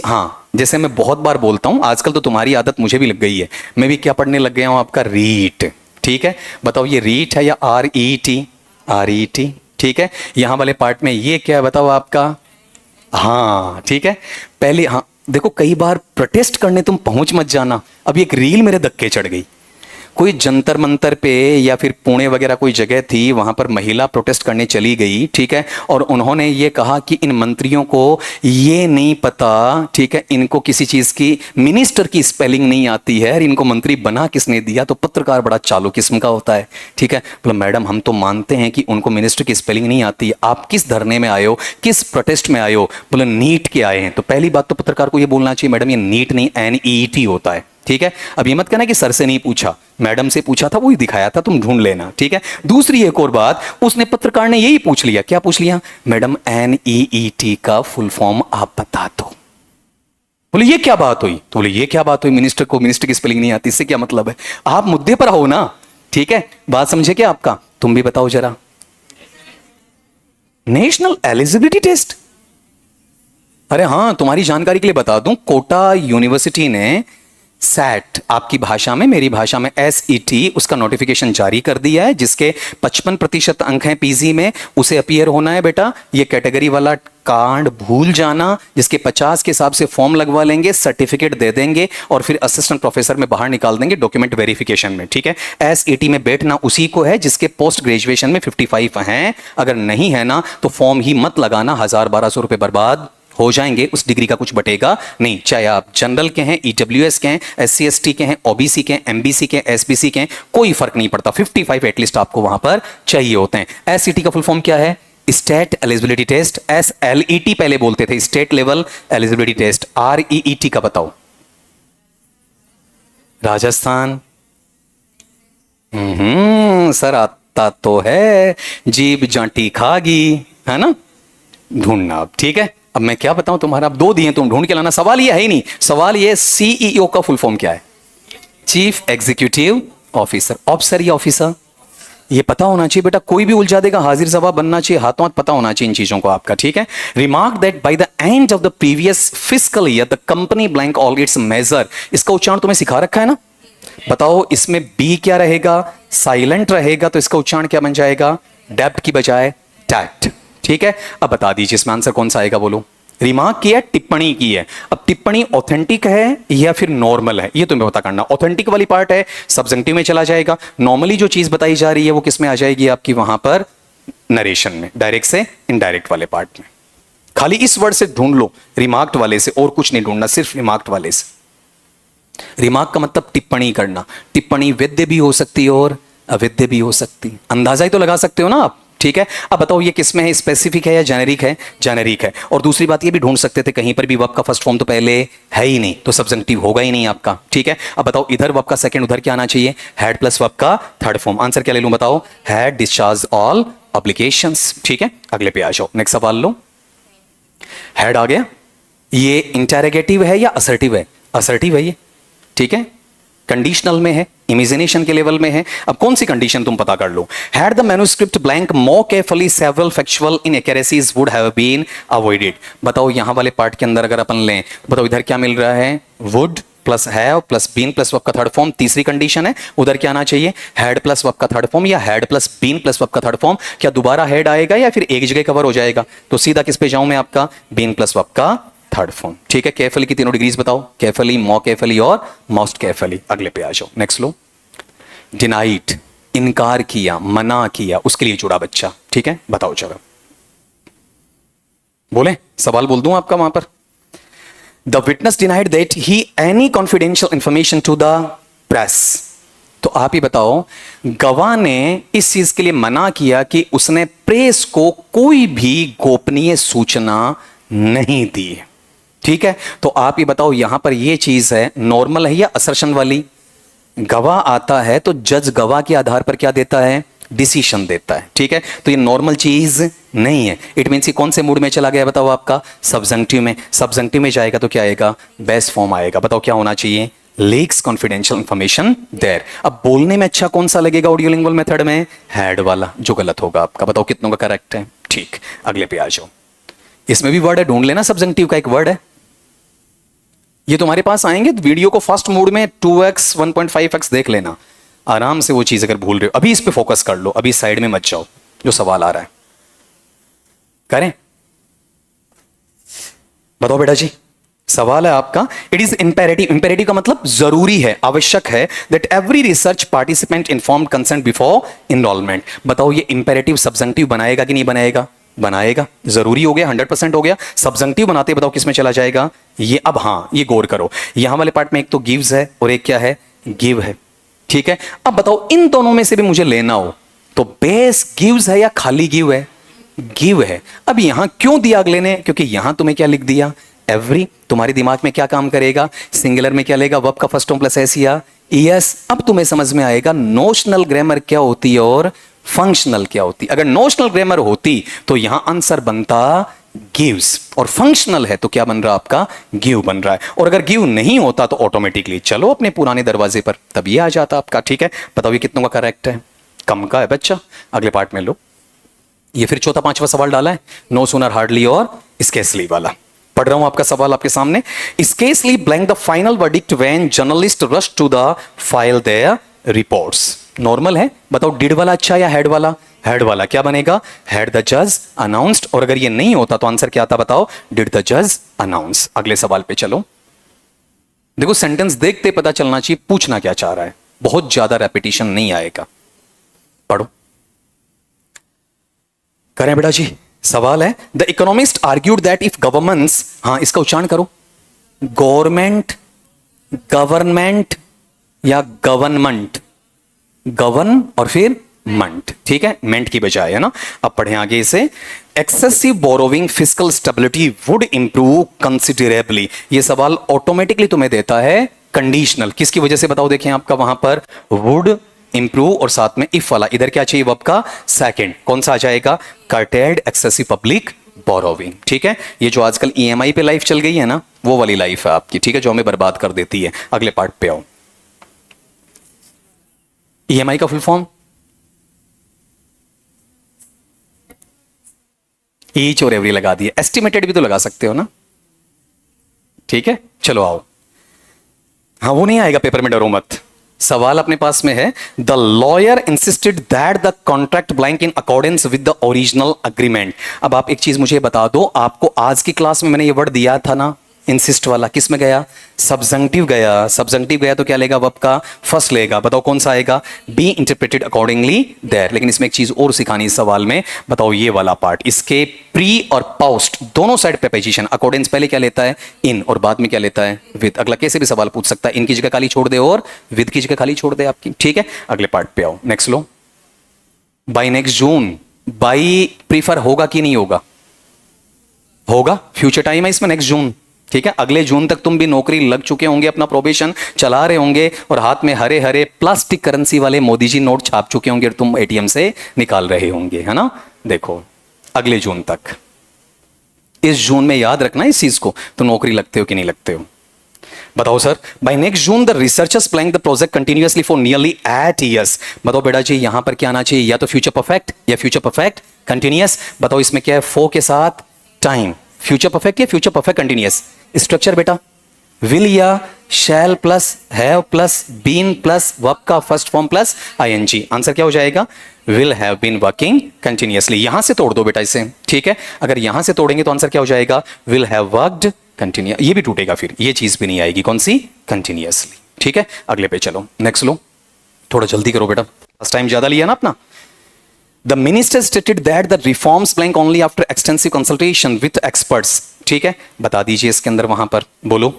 हाँ, जैसे मैं बहुत बार बोलता हूं, आजकल तो तुम्हारी आदत मुझे भी लग गई है, मैं भी क्या पढ़ने लग गया हूं? आपका रीट। ठीक है, बताओ ये रीट है या RET? RET। ठीक है, यहां वाले पार्ट में ये क्या है बताओ आपका? हाँ ठीक है, पहले हाँ देखो, कई बार प्रोटेस्ट करने तुम पहुंच मत जाना। अभी एक रील मेरे धक्के चढ़ गई, कोई जंतर मंतर पे या फिर पुणे वगैरह कोई जगह थी, वहां पर महिला प्रोटेस्ट करने चली गई, ठीक है, और उन्होंने ये कहा कि इन मंत्रियों को ये नहीं पता, ठीक है, इनको किसी चीज की, मिनिस्टर की स्पेलिंग नहीं आती है, और इनको मंत्री बना किसने दिया? तो पत्रकार बड़ा चालू किस्म का होता है, ठीक है, बोला मैडम हम तो मानते हैं कि उनको मिनिस्टर की स्पेलिंग नहीं आती है, आप किस धरने में आए हो, किस प्रोटेस्ट में आए हो? बोले नीट के आए हैं। तो पहली बात तो पत्रकार को ये बोलना चाहिए मैडम ये नीट नहीं NEET होता है, ठीक है। अब ये मत कहना कि सर से नहीं पूछा, मैडम से पूछा था, वही दिखाया था, तुम ढूंढ लेना, ठीक है। दूसरी एक और बात, उसने पत्रकार ने यही पूछ लिया, क्या पूछ लिया? मैडम NEET का फुल फॉर्म आप बता दो। बोले ये क्या बात हुई? तो बोले ये क्या बात हुई, मिनिस्टर को मिनिस्टर की स्पेलिंग नहीं आती, इससे क्या मतलब है? आप मुद्दे पर हो ना, ठीक है, बात समझे क्या आपका? तुम भी बताओ जरा। नेशनल एलिजिबिलिटी टेस्ट, अरे हां, तुम्हारी जानकारी के लिए बता दूं, कोटा यूनिवर्सिटी ने सैट, आपकी भाषा में, मेरी भाषा में SET, उसका नोटिफिकेशन जारी कर दिया है, जिसके 55% अंक हैं PG में, उसे अपीयर होना है बेटा। ये कैटेगरी वाला कार्ड भूल जाना, जिसके 50 के हिसाब से फॉर्म लगवा लेंगे, सर्टिफिकेट दे देंगे और फिर असिस्टेंट प्रोफेसर में बाहर निकाल देंगे डॉक्यूमेंट वेरिफिकेशन में, ठीक है। SET में बैठना उसी को है जिसके पोस्ट ग्रेजुएशन में 55 हैं। अगर नहीं है ना तो फॉर्म ही मत लगाना, 1000-1200 रुपए बर्बाद हो जाएंगे, उस डिग्री का कुछ बटेगा नहीं। चाहे आप जनरल के हैं, EWS के हैं, SC/ST के हैं, OBC के हैं, MBC के हैं, SBC के हैं, कोई फर्क नहीं पड़ता, 55 एटलीस्ट आपको वहां पर चाहिए होते हैं। SET का फुल फॉर्म क्या है? State eligibility test. SLET पहले बोलते थे, state level eligibility test. REET का बताओ? राजस्थान। सर पता तो है, जीभ जांटी खागी, है ना? ढूंढना अब, ठीक है? अब मैं क्या बताऊं तुम्हारा, अब 2 दिए, तुम ढूंढ के लाना। सवाल ये है ही नहीं, सवाल ये सीईओ का फुल फॉर्म क्या है? Chief executive officer. ऑफिसर या ऑफिसर, ये पता होना चाहिए बेटा, कोई भी उलझा देगा, हाजिर जवाब बनना चाहिए, हाथों हाथ पता होना चाहिए इन चीजों को आपका, ठीक है? Remark that by the end of the previous fiscal year the company blank all its major. इसका उच्चारण तुम्हें सिखा रखा है ना? बताओ इसमें बी क्या रहेगा? साइलेंट रहेगा, तो इसका उच्चारण क्या बन जाएगा? डेप्थ की बजाय टैक्ट, ठीक है? अब बता दीजिए इसमें आंसर कौन सा आएगा, बोलो। रिमार्क की है, टिप्पणी की है। अब टिप्पणी ऑथेंटिक है या फिर नॉर्मल है, ये तुम्हें पता करना। ऑथेंटिक वाली पार्ट है सब्जेंटिव में चला जाएगा, नॉर्मली जो चीज बताई जा रही है वो किस में आ जाएगी आपकी, वहां पर नरेशन में, डायरेक्ट से इनडायरेक्ट वाले पार्ट में। खाली इस वर्ड से ढूंढ लो, रिमार्क्ड वाले से, और कुछ नहीं ढूंढना, सिर्फ रिमार्क्ड वाले से। रिमार्क का मतलब टिप्पणी करना। टिप्पणी वैध भी हो सकती है और अवैध भी हो सकती, अंदाजा ही तो लगा सकते हो ना आप, ठीक है? अब बताओ ये किसमें है, स्पेसिफिक है या जेनेरिक है? जेनेरिक है। और दूसरी बात ये भी ढूंढ सकते थे, कहीं पर भी वर्ब का फर्स्ट फॉर्म तो पहले है ही नहीं, तो सब्जेंटिव होगा ही नहीं आपका, ठीक है? अब बताओ इधर वर्ब का सेकंड, उधर क्या आना चाहिए? हैड प्लस वर्ब का थर्ड फॉर्म। आंसर क्या ले लूं बताओ? हैड डिस्चार्ज ऑल ऑब्लिगेशंस, ठीक है? अगले पे आ जाओ, नेक्स्ट सवाल लो। हैड आ गया, ये इंटेरोगेटिव है या असर्टिव है? असर्टिव है ये, ठीक है? कंडीशनल में है, इमेजिनेशन के लेवल में है। अब कौन सी कंडीशन तुम पता कर लो। Had the manuscript blank more carefully several factual inaccuracies would have been avoided. बताओ यहां वाले पार्ट के अंदर अगर अपन लें, बताओ इधर क्या मिल रहा है? Would plus have plus been plus verb का थर्ड फॉर्म, तीसरी कंडीशन है। उधर क्या आना चाहिए? हैड प्लस वर्ब का थर्ड फॉर्म या had plus been plus verb का थर्ड फॉर्म। क्या दोबारा हैड आएगा या फिर एक जगह कवर हो जाएगा? तो सीधा किस पे जाऊं मैं आपका? बीन प्लस वर्ब का थर्ड फॉर्म, ठीक है? केयरफुली की तीनों डिग्रीज बताओ, केयरफुली, मोर केयरफुली और मोस्ट केयरफुली। अगले पे आ जाओ, नेक्स्ट लो। डिनाइड, इनकार किया, मना किया, उसके लिए जुड़ा बच्चा, ठीक है? बताओ जरा, बोले, सवाल बोल दूं आपका वहां पर। The witness denied that he any confidential information to the press. तो आप ही बताओ, गवाह ने इस चीज के लिए मना किया कि उसने प्रेस को कोई भी गोपनीय सूचना नहीं दी, ठीक है? तो आप ही बताओ यहां पर यह चीज है नॉर्मल है या असर्शन वाली? गवाह आता है तो जज गवाह के आधार पर क्या देता है? डिसीजन देता है, ठीक है? तो ये नॉर्मल चीज नहीं है। इट मीन्स कौन से मूड में चला गया बताओ आपका? सब्जेंटिव में। सब्जेंटिव में जाएगा तो क्या आएगा? बेस्ट फॉर्म आएगा। बताओ क्या होना चाहिए? Leaks confidential information there. अब बोलने में अच्छा कौन सा लगेगा ऑडियोलिंगुअल मेथड में? हैड वाला, जो गलत होगा आपका। बताओ कितनों का करेक्ट है? ठीक, अगले पे आ जाओ। इसमें भी वर्ड है, ढूंढ लेना, सब्जेंटिव का एक वर्ड है। ये तुम्हारे पास आएंगे तो वीडियो को फास्ट मोड में 2x 1.5x देख लेना आराम से। वो चीज अगर भूल रहे हो अभी इस पे फोकस कर लो, अभी साइड में मत जाओ, जो सवाल आ रहा है करें। बताओ बेटा जी, सवाल है आपका। इट इज इंपेरेटिव, इंपेरेटिव का मतलब जरूरी है, आवश्यक है, that every research participant inform consent before enrolment. बताओ ये इंपेरेटिव सब्जेंटिव बनाएगा कि नहीं बनाएगा? बनाएगा, जरूरी हो गया, 100% हो गया। सब्जेंटिव बनाते बताओ किस में चला जाएगा ये? अब हाँ, ये गौर करो, यहां वाले पार्ट में एक तो गिव्स है और एक क्या है? गिव है, ठीक है? अब बताओ इन दोनों में से भी मुझे लेना हो तो बेस गिव्स है या खाली गिव है? गिव है। अब यहां क्यों दिया अगले ने? क्योंकि यहां तुम्हें क्या लिख दिया? एवरी। तुम्हारे दिमाग में क्या काम करेगा? सिंगुलर में क्या लेगा? वर्ब का फर्स्ट फॉर्म प्लस एस या ईएस। अब तुम्हें समझ में आएगा नोशनल ग्रामर क्या होती है और फंक्शनल क्या होती। अगर नोशनल ग्रामर होती तो यहां आंसर बनता गिव्स, और फंक्शनल है तो क्या बन रहा आपका? गिव बन रहा है। और अगर गिव नहीं होता तो ऑटोमेटिकली चलो अपने पुराने दरवाजे पर, तब ये आ जाता आपका, ठीक है? बताओ ये कितनों का करेक्ट है? कम का है बच्चा। अगले पार्ट में लो, ये फिर चौथा पांचवा सवाल डाला है, नो सूनर हार्डली और स्केसली वाला। पढ़ रहा हूं आपका सवाल आपके सामने। Scarcely blank the final verdict when journalist rush to the file their reports. Normal है, बताओ डिड वाला अच्छा या हेड वाला? हेड वाला। क्या बनेगा? हैड द जज अनाउंस्ड। और अगर ये नहीं होता तो आंसर क्या आता बताओ? डिड द जज अनाउंस। अगले सवाल पे चलो। देखो सेंटेंस देखते पता चलना चाहिए पूछना क्या चाह रहा है, बहुत ज्यादा रेपिटेशन नहीं आएगा। पढ़ो, करें बेटा जी। सवाल है, the economist argued that if governments, हाँ इसका उच्चारण करो, गवर्नमेंट, गवर्नमेंट या गवर्नमेंट, गवर्न और फिर मंट, ठीक है? मेंट की बजाय, है ना? अब पढ़ें आगे इसे। Excessive borrowing fiscal stability would improve considerably. ये सवाल ऑटोमेटिकली तुम्हें देता है कंडीशनल। किसकी वजह से बताओ? देखें आपका वहां पर वुड इंप्रूव और साथ में इफ वाला, इधर क्या चाहिए वर्ब का सेकंड, कौन सा आ जाएगा, कर्टेल्ड एक्सेसिव पब्लिक बोरोविंग। ठीक है, ये जो आजकल ईएमआई पे लाइफ चल गई है ना, वो वाली लाइफ है आपकी। ठीक है, जो हमें बर्बाद कर देती है। अगले पार्ट पे आओ। ईएमआई का फुल फॉर्म ईच और एवरी लगा दिए, एस्टिमेटेड भी तो लगा सकते हो ना। ठीक है, चलो आओ। हाँ, वो नहीं आएगा पेपर में, डरो मत। सवाल अपने पास में है, the lawyer insisted that the contract blank in accordance with the original agreement. अब आप एक चीज मुझे बता दो, आपको आज की क्लास में मैंने ये वर्ड दिया था ना, इंसिस्ट वाला, किस में गया, सब्जंक्टिव गया। सब्जंक्टिव गया तो क्या लेगा, वर्ब का फर्स्ट लेगा। बताओ कौन सा आएगा, बी इंटरप्रेटेड अकॉर्डिंगली देयर। लेकिन इसमें एक चीज और सिखानी इस सवाल में, बताओ ये वाला पार्ट, इसके प्री और पोस्ट दोनों साइड प्रीपोजिशन, अकॉर्डेंस पहले क्या लेता है, इन, और बाद में क्या लेता है, विद। अगला कैसे भी सवाल पूछ सकता है, इन की जगह खाली छोड़ दे और विद की जगह खाली छोड़ दे आपकी। ठीक है, अगले पार्ट पे आओ, next low. By next June, by prefer होगा कि नहीं होगा, होगा, फ्यूचर टाइम है इसमें, नेक्स्ट जून। ठीक है, अगले जून तक तुम भी नौकरी लग चुके होंगे, अपना प्रोबेशन चला रहे होंगे और हाथ में हरे हरे प्लास्टिक करेंसी वाले मोदी जी नोट छाप चुके होंगे और तुम एटीएम से निकाल रहे होंगे, है ना। देखो, अगले जून तक, इस जून में याद रखना इस चीज को, तो नौकरी लगते हो कि नहीं लगते हो। बताओ sir, by next June the researchers planning the project continuously for nearly 8 years। बताओ बेटा जी, यहां पर क्या आना चाहिए, या तो फ्यूचर परफेक्ट या फ्यूचर परफेक्ट कंटिन्यूअस। बताओ इसमें क्या है, फॉर के साथ टाइम, फ्यूचर परफेक्ट या फ्यूचर परफेक्ट कंटिन्यूअस। स्ट्रक्चर बेटा, विल या shall plus have plus been plus verb का first form plus ING. Answer क्या हो जाएगा, will have been working continuously. यहां से तोड़ दो बेटा इसे। ठीक है, अगर यहां से तोड़ेंगे तो आंसर क्या हो जाएगा, विल हैव वर्कड कंटिन्यू। ये भी टूटेगा, फिर ये चीज भी नहीं आएगी, कौन सी, कंटिन्यूअसली। ठीक है, अगले पे चलो, नेक्स्ट लो, थोड़ा जल्दी करो बेटा, फर्स्ट टाइम ज्यादा लिया ना अपना। The minister stated that the reforms blank only after extensive consultation with experts। ठीक है, बता दीजिए इसके अंदर, वहां पर बोलो,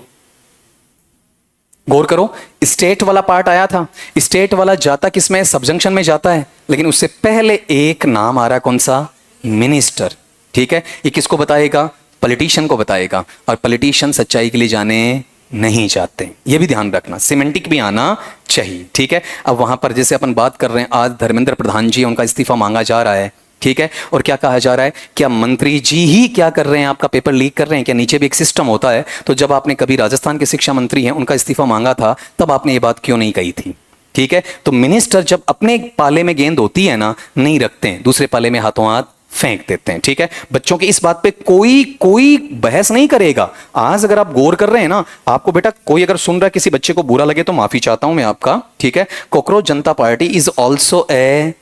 गौर करो। स्टेट वाला पार्ट आया था, स्टेट वाला जाता किसमें, सबजंक्शन में जाता है, लेकिन उससे पहले एक नाम आ रहा है, कौन सा, मिनिस्टर। ठीक है, ये किसको बताएगा, पॉलिटिशियन को बताएगा, और पॉलिटिशियन सच्चाई के लिए जाने नहीं चाहते, ये भी ध्यान रखना, सिमेंटिक भी आना चाहिए। ठीक है, अब वहां पर जैसे अपन बात कर रहे हैं, आज धर्मेंद्र प्रधान जी, उनका इस्तीफा मांगा जा रहा है। ठीक है, और क्या कहा जा रहा है, क्या मंत्री जी ही क्या कर रहे हैं, आपका पेपर लीक कर रहे हैं क्या, नीचे भी एक सिस्टम होता है। तो जब आपने कभी राजस्थान के शिक्षा मंत्री हैं, उनका इस्तीफा मांगा था, तब आपने ये बात क्यों नहीं कही थी। ठीक है, तो मिनिस्टर जब अपने पाले में गेंद होती है ना, नहीं रखते हैं, दूसरे पाले में हाथों हाथ फेंक देते हैं। ठीक है, बच्चों की इस बात पे कोई बहस नहीं करेगा। आज अगर आप गौर कर रहे हैं ना, आपको बेटा कोई अगर सुन रहा है, किसी बच्चे को बुरा लगे तो माफी चाहता हूं मैं आपका। ठीक है, cockroach Janata party is also a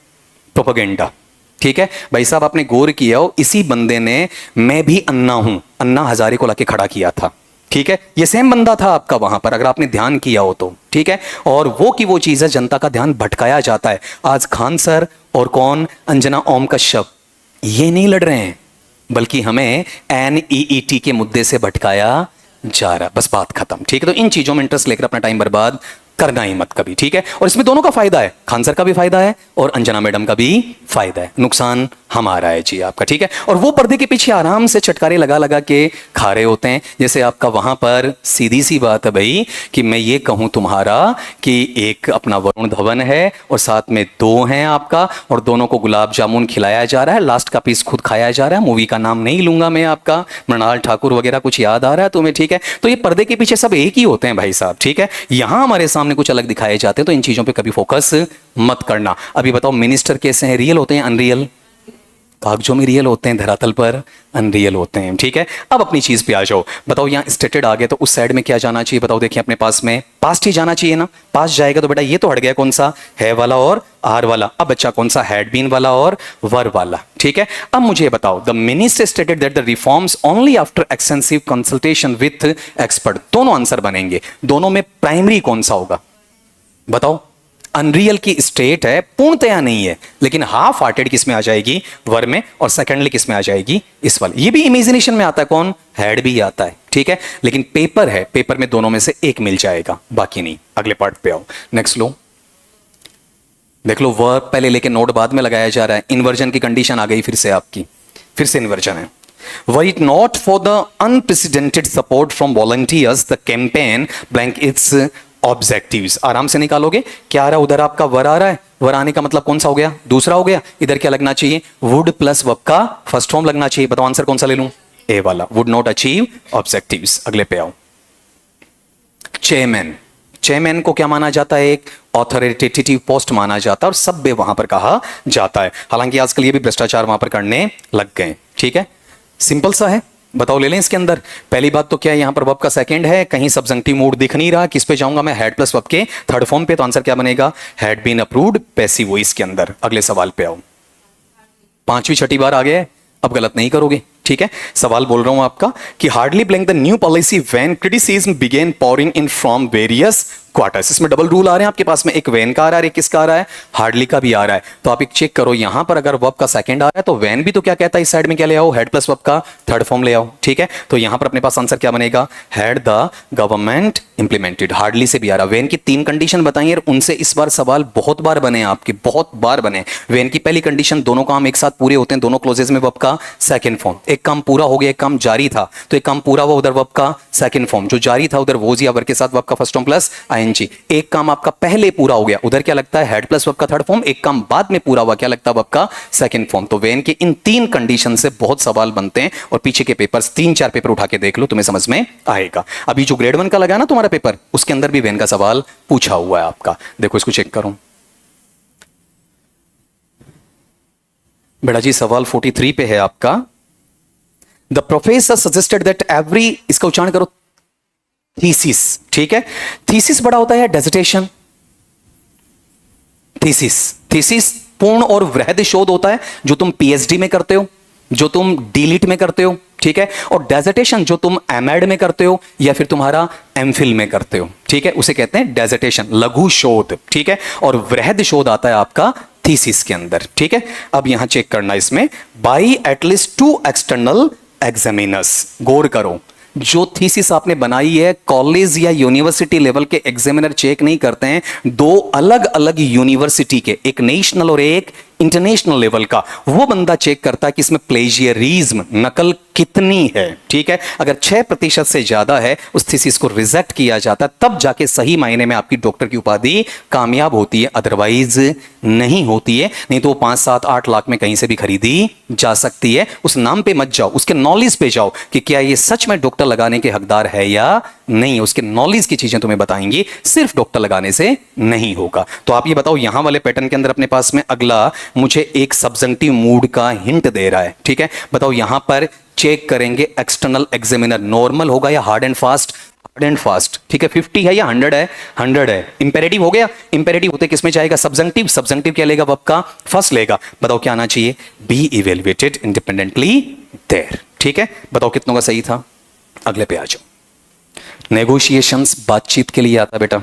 propaganda. ठीक है भाई साहब, आपने गौर किया हो, इसी बंदे ने मैं भी अन्ना हूं, अन्ना हजारे को लाके खड़ा किया था। ठीक है, ये सेम बंदा था आपका वहां पर, अगर आपने ध्यान किया हो तो। ठीक है, और वो की वो चीज है, जनता का ध्यान भटकाया जाता है। आज खान सर और कौन, अंजना ओम कश्यप, ये नहीं लड़ रहे हैं, बल्कि हमें NEET के मुद्दे से भटकाया जा रहा, बस बात खत्म। ठीक है, तो इन चीजों में इंटरेस्ट लेकर अपना टाइम बर्बाद करना ही मत कभी। ठीक है, और इसमें दोनों का फायदा है, खान सर का भी फायदा है और अंजना मैडम का भी फायदा है, नुकसान हमारा है जी आपका। ठीक है, और वो पर्दे के पीछे आराम से चटकारे लगा लगा के खा रहे होते हैं। जैसे आपका वहां पर सीधी सी बात है भाई, कि मैं ये कहूं तुम्हारा कि एक अपना वरुण धवन है और साथ में 2 हैं आपका, और दोनों को गुलाब जामुन खिलाया जा रहा है, लास्ट का पीस खुद खाया जा रहा है। मूवी का नाम नहीं लूंगा मैं आपका, मृणाल ठाकुर वगैरह कुछ याद आ रहा है तुम्हें। ठीक है, तो ये पर्दे के पीछे सब एक ही होते हैं भाई साहब। ठीक है, यहां हमारे सामने कुछ अलग दिखाए जाते हैं, तो इन चीजों पे कभी फोकस मत करना। अभी बताओ, मिनिस्टर कैसे हैं, रियल होते हैं अनरियल, कागजों में रियल होते हैं, धरातल पर अनरियल होते हैं। ठीक है, अब अपनी चीज पे आ जाओ। बताओ, यहां स्टेटेड आ गया तो उस साइड में क्या जाना चाहिए, बताओ। देखिए अपने पास में पास्ट ही जाना चाहिए ना, पास्ट जाएगा तो बेटा ये तो हट गया, कौन सा, है वाला और आर वाला। अब बच्चा कौन सा, हैड बीन वाला और वर वाला। ठीक है, अब मुझे बताओ, the minister stated that the reforms only after extensive consultation with expert. दोनों आंसर बनेंगे, दोनों में प्राइमरी कौन सा होगा, बताओ। अनरियल की स्टेट है, पूर्णतया नहीं है, लेकिन हाफ हार्टेड किस में आ जाएगी, वर में, और सेकेंडली किस में आ जाएगी, इस वाले। ये भी इमेजिनेशन में आता है, कौन, हैड भी आता है। ठीक है, लेकिन पेपर है, पेपर में दोनों में से एक मिल जाएगा, बाकी नहीं। अगले पार्ट पे आओ, नेक्स्ट लो, देख लो, वर्ब पहले लेके नोट बाद में लगाया जा रहा है। इन्वर्जन की कंडीशन आ गई फिर से आपकी, फिर से इन्वर्जन है। Were it not for the unprecedented support from volunteers, the campaign blank its objectives. आराम से निकालोगे। क्या आ रहा है उधर आपका? वर आ रहा है। वर आने का मतलब कौन सा हो गया? दूसरा हो गया। इधर क्या लगना चाहिए? वुड प्लस वर्ब का फर्स्ट फॉर्म लगना चाहिए। बताओ आंसर कौन सा ले लूं? ए वाला, वुड नॉट अचीव ऑब्जेक्टिव्स। अगले पे आओ। चेयरमैन। चेयरमैन को क्या माना जाता है? एक ऑथोरिटेटिव पोस्ट माना जाता है और सब वहां पर कहा जाता है। हालांकि आजकल ये भी भ्रष्टाचार वहां पर करने लग गए। ठीक है, सिंपल सा है। बताओ ले लें इसके अंदर। पहली बात तो क्या है, यहां पर वर्ब का सेकंड है, कहीं सब्जंक्टिव मूड दिख नहीं रहा। किस पे जाऊंगा मैं? हैड प्लस वर्ब के थर्ड फॉर्म पे। तो आंसर क्या बनेगा? Had been approved passive voice के अंदर। अगले सवाल पे आओ। पांचवी छठी बार आ गया है, अब गलत नहीं करोगे। ठीक है, सवाल बोल रहा हूं आपका कि hardly blank the new policy when criticism began pouring in from various quarters. इसमें डबल रूल आ रहे हैं आपके पास में, एक वैन का आ रहा है, एक किसका आ रहा है? हार्डली का भी आ रहा है। तो आप एक चेक करो, यहां पर अगर वर्ब का सेकंड आ रहा है तो वैन भी तो क्या कहता है इस साइड में? क्या ले आओ? हेड प्लस वर्ब का थर्ड फॉर्म ले आओ। ठीक है, तो यहां पर अपने पास आंसर क्या बनेगा? Had the government implemented. Hardly से भी आ रहा। वैन की 3 कंडीशन बताइए, उनसे इस बार सवाल बहुत बार बने आपके, बहुत बार बने। वैन की पहली कंडीशन, दोनों काम एक साथ पूरे होते हैं, दोनों क्लोजेस में वर्ब का सेकंड फॉर्म। एक काम पूरा हो गया, एक काम जारी था, तो एक काम पूरा हुआ उधर वर्ब का सेकंड फॉर्म, जो जारी था उधर वोज या वर्ब के साथ वर्ब का फर्स्ट फॉर्म प्लस आईएनजी। एक काम आपका पहले पूरा हो गया, उधर क्या लगता है? हेड प्लस वर्ब का थर्ड फॉर्म। एक काम बाद में पूरा हुआ, क्या लगता है? वर्ब का सेकंड फॉर्म। तो वेन के इन 3 कंडीशन से बहुत सवाल बनते हैं और पीछे के पेपर्स 3-4 पेपर उठा के देख लो, तुम्हें समझ में आएगा। अभी जो ग्रेड 1 का लगा ना तुम्हारा पेपर, उसके अंदर भी वेन का सवाल पूछा हुआ है आपका। देखो इसको चेक करो बेटा जी, सवाल 43 पे है आपका। The professor suggested that every, इसका उच्चारण करो, थीसिस। ठीक है, थीसिस बड़ा होता है डेजर्टेशन। थीसिस, थीसिस पूर्ण और वृहद शोध होता है, जो तुम पीएचडी में करते हो, जो तुम डीलिट में करते हो। ठीक है, और डेजर्टेशन जो तुम एमएड में करते हो या फिर तुम्हारा एमफिल में करते हो। ठीक है, उसे कहते हैं डेजर्टेशन, लघु शोध। ठीक है, और वृहद शोध आता है आपका थीसिस के अंदर। ठीक है, अब यहां चेक करना इसमें, बाई एटलीस्ट 2 एक्सटर्नल एग्जामिनर्स। गौर करो, जो थीसिस आपने बनाई है कॉलेज या यूनिवर्सिटी लेवल के एग्जामिनर चेक नहीं करते हैं, 2 अलग अलग यूनिवर्सिटी के, एक नेशनल और एक इंटरनेशनल लेवल का, वो बंदा चेक करता है कि इसमें प्लेजियरिज्म, नकल कितनी है। ठीक है, अगर 6% से ज्यादा है, उस थीसिस को रिजेक्ट किया जाता है, तब जाके सही मायने में आपकी डॉक्टर की उपाधि कामयाब होती है, अदरवाइज नहीं होती है। नहीं तो 5, 7, 8 लाख में कहीं से भी खरीदी जा सकती है। उस नाम पे मत जाओ, उसके नॉलेज पे जाओ कि क्या ये सच में डॉक्टर लगाने के हकदार है या नहीं। उसके नॉलेज की चीजें तुम्हें बताएंगी, सिर्फ डॉक्टर लगाने से नहीं होगा। तो आप ये बताओ, यहां वाले पैटर्न के अंदर अपने पास में अगला मुझे एक सब्जंक्टिव मूड का हिंट दे रहा है। ठीक है, बताओ यहां पर चेक करेंगे एक्सटर्नल एग्जामिनर, नॉर्मल होगा या hard and fast? Hard and fast. ठीक है, 50 है या 100 है? 100 है। इंपेरेटिव हो गया, इंपेरेटिव होते किस में जाएगा? सब्जंक्टिव। सब्जंक्टिव क्या लेगा? वर्ब का फर्स्ट लेगा। बताओ क्या आना चाहिए? Be evaluated independently there. ठीक है, बताओ कितनों का सही था? अगले पे आ जाओ। नेगोशिएशंस बातचीत के लिए आता बेटा,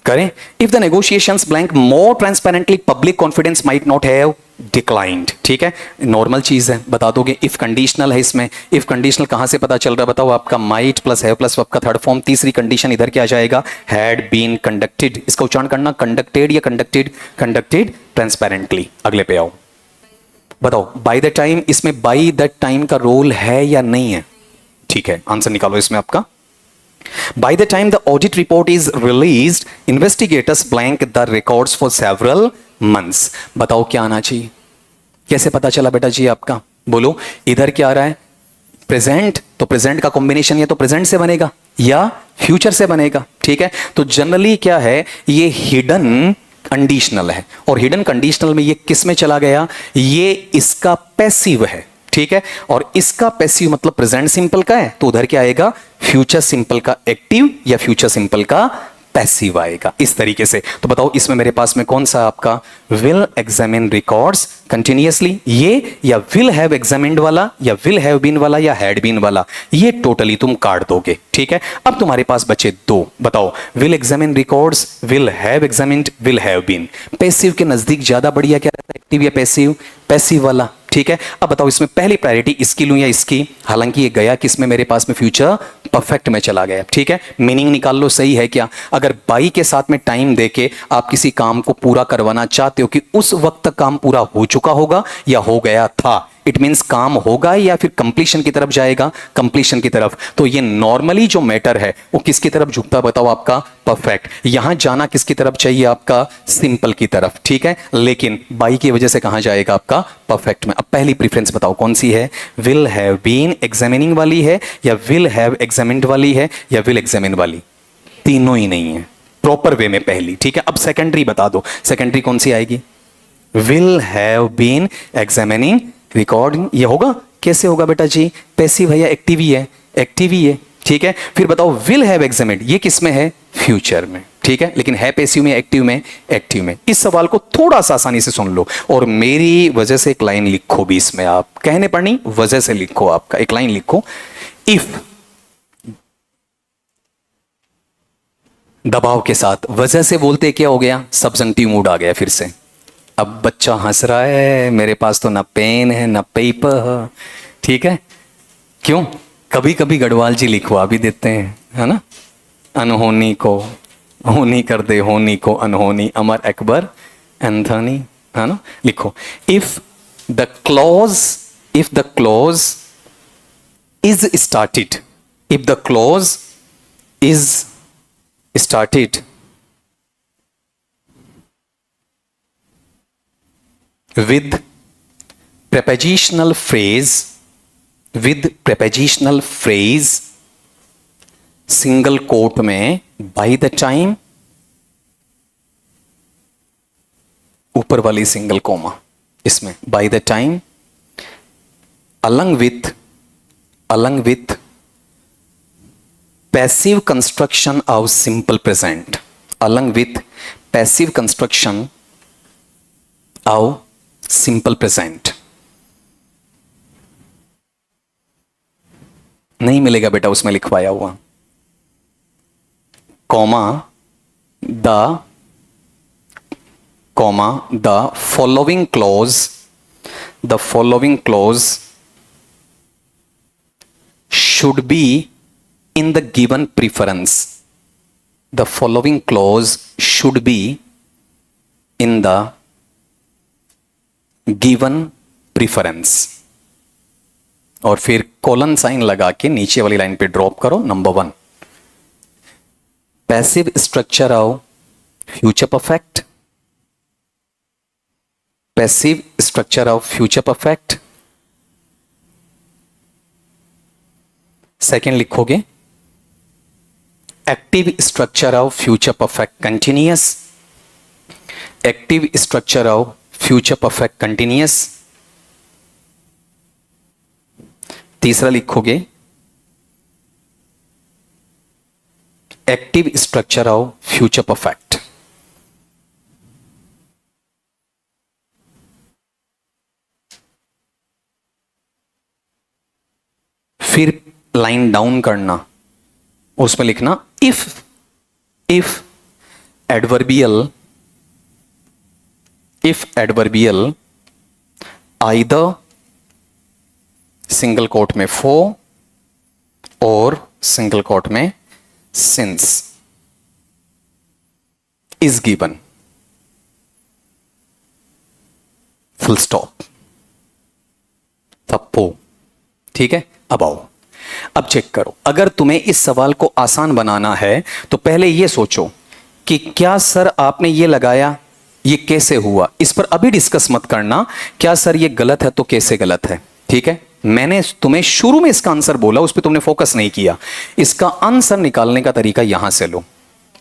करें। If the negotiations blank more transparently public confidence might not have declined. ठीक है, नॉर्मल चीज है, बता दोगे। इफ कंडीशनल है इसमें, इफ कंडीशनल कहां से पता चल रहा है? बताओ, आपका might plus have plus verb का थर्ड फॉर्म। तीसरी कंडीशन इधर क्या आ जाएगा? Had been conducted. इसका उच्चारण करना, कंडक्टेड या कंडक्टेड? Conducted transparently. अगले पे आओ, बताओ बाय द टाइम, इसमें बाय द टाइम का रोल है या नहीं है? ठीक है, आंसर निकालो इसमें आपका। By the time the audit report is released, investigators blank the records for several months. बताओ क्या आना चाहिए? कैसे पता चला बेटा जी आपका? बोलो, इधर क्या आ रहा है? प्रेजेंट, तो प्रेजेंट का कॉम्बिनेशन या तो प्रेजेंट से बनेगा या फ्यूचर से बनेगा। ठीक है, तो जनरली क्या है, ये हिडन कंडीशनल है, और हिडन कंडीशनल में ये किस में चला गया? ये इसका पैसिव है। ठीक है, और इसका पैसिव मतलब प्रेजेंट सिंपल का है, तो उधर क्या आएगा? फ्यूचर सिंपल का एक्टिव या फ्यूचर सिंपल का पैसिव आएगा, इस तरीके से। तो बताओ इसमें मेरे पास में कौन सा आपका विल एग्जामिन रिकॉर्ड्स कंटिन्यूअसली, ये या विल हैव एग्जामिन्ड वाला या विल हैव बीन वाला या हैड बीन वाला, ये टोटली तुम काट दोगे। ठीक है, अब तुम्हारे पास बचे 2। बताओ, will examine records, will have examined, will have been. Passive के नजदीक ज्यादा बढ़िया क्या रहता है? एक्टिव या पैसिव? पैसिव वाला। ठीक है, अब बताओ इसमें पहली प्रायोरिटी इसकी लूं या इसकी? हालांकि ये गया किसमें मेरे पास में? फ्यूचर परफेक्ट में चला गया। ठीक है, मीनिंग निकाल लो, सही है क्या? अगर बाई के साथ में टाइम देके आप किसी काम को पूरा करवाना चाहते हो कि उस वक्त तक काम पूरा हो चुका होगा या हो गया था, इट मीन्स काम होगा या फिर कंप्लीशन की तरफ जाएगा, कंप्लीशन की तरफ। तो ये नॉर्मली जो मैटर है वो किसकी तरफ झुकता है बताओ, आपका परफेक्ट। यहां जाना किसकी तरफ चाहिए, आपका सिंपल की तरफ, ठीक है। लेकिन बाई की वजह से कहां जाएगा, आपका परफेक्ट में। अब पहली प्रीफरेंस बताओ कौन सी है, विल हैव बीन एग्जामिनिंग वाली है या विल हैव एग्जामिन्ड वाली है या विल एग्जामिन वाली, तीनों ही नहीं है प्रॉपर वे में पहली, ठीक है। अब सेकेंडरी बता दो, सेकेंडरी कौन सी आएगी, will have been examining recording. ये होगा, कैसे होगा बेटा जी, पैसिव है या एक्टिव ही है, एक्टिव ही है, ठीक है। फिर बताओ विल हैव एग्जामिन्ड, ये किस में है, फ्यूचर में, ठीक है। लेकिन है पैसिव में, एक्टिव में, एक्टिव में। इस सवाल को थोड़ा सा आसानी से सुन लो और मेरी वजह से एक लाइन लिखो भी इसमें, आप कहने पर नहीं, वजह से लिखो, आपका एक लाइन लिखो, इफ दबाव के साथ, वजह से बोलते क्या हो गया, सब्जंक्टिव मूड आ गया फिर से। अब बच्चा हंस रहा है, मेरे पास तो ना पेन है ना पेपर, ठीक है। क्यों, कभी कभी गढ़वाल जी लिखवा भी देते हैं, है ना, अनहोनी को होनी कर दे, होनी को अनहोनी, अमर अकबर एंथनी, है ना। लिखो, if the clause is started, if the clause is started with prepositional phrase single quote में by the time, ऊपर वाली सिंगल कोमा इसमें by the time, along with passive construction of simple present, along with passive construction of simple present। नहीं मिलेगा बेटा उसमें लिखवाया हुआ, comma the following clause should be in the given preference, the following clause should be in the given preference। और फिर colon sign लगा के नीचे वाली लाइन पे ड्रॉप करो, number 1 passive structure of future perfect, passive structure of future perfect. Second लिखोगे active structure of future perfect continuous, active structure of future perfect continuous. तीसरा लिखोगे active structure of future perfect. फिर line down करना, उसमें लिखना if adverbial either single quote में for और single quote में since is given, full stop, थप्पो, ठीक है। अब आओ, अब चेक करो, अगर तुम्हें इस सवाल को आसान बनाना है तो पहले यह सोचो कि क्या सर आपने ये लगाया, ये कैसे हुआ, इस पर अभी डिस्कस मत करना, क्या सर ये गलत है तो कैसे गलत है, ठीक है। मैंने तुम्हें शुरू में इसका आंसर बोला, उस पर तुमने फोकस नहीं किया। इसका आंसर निकालने का तरीका यहां से लो,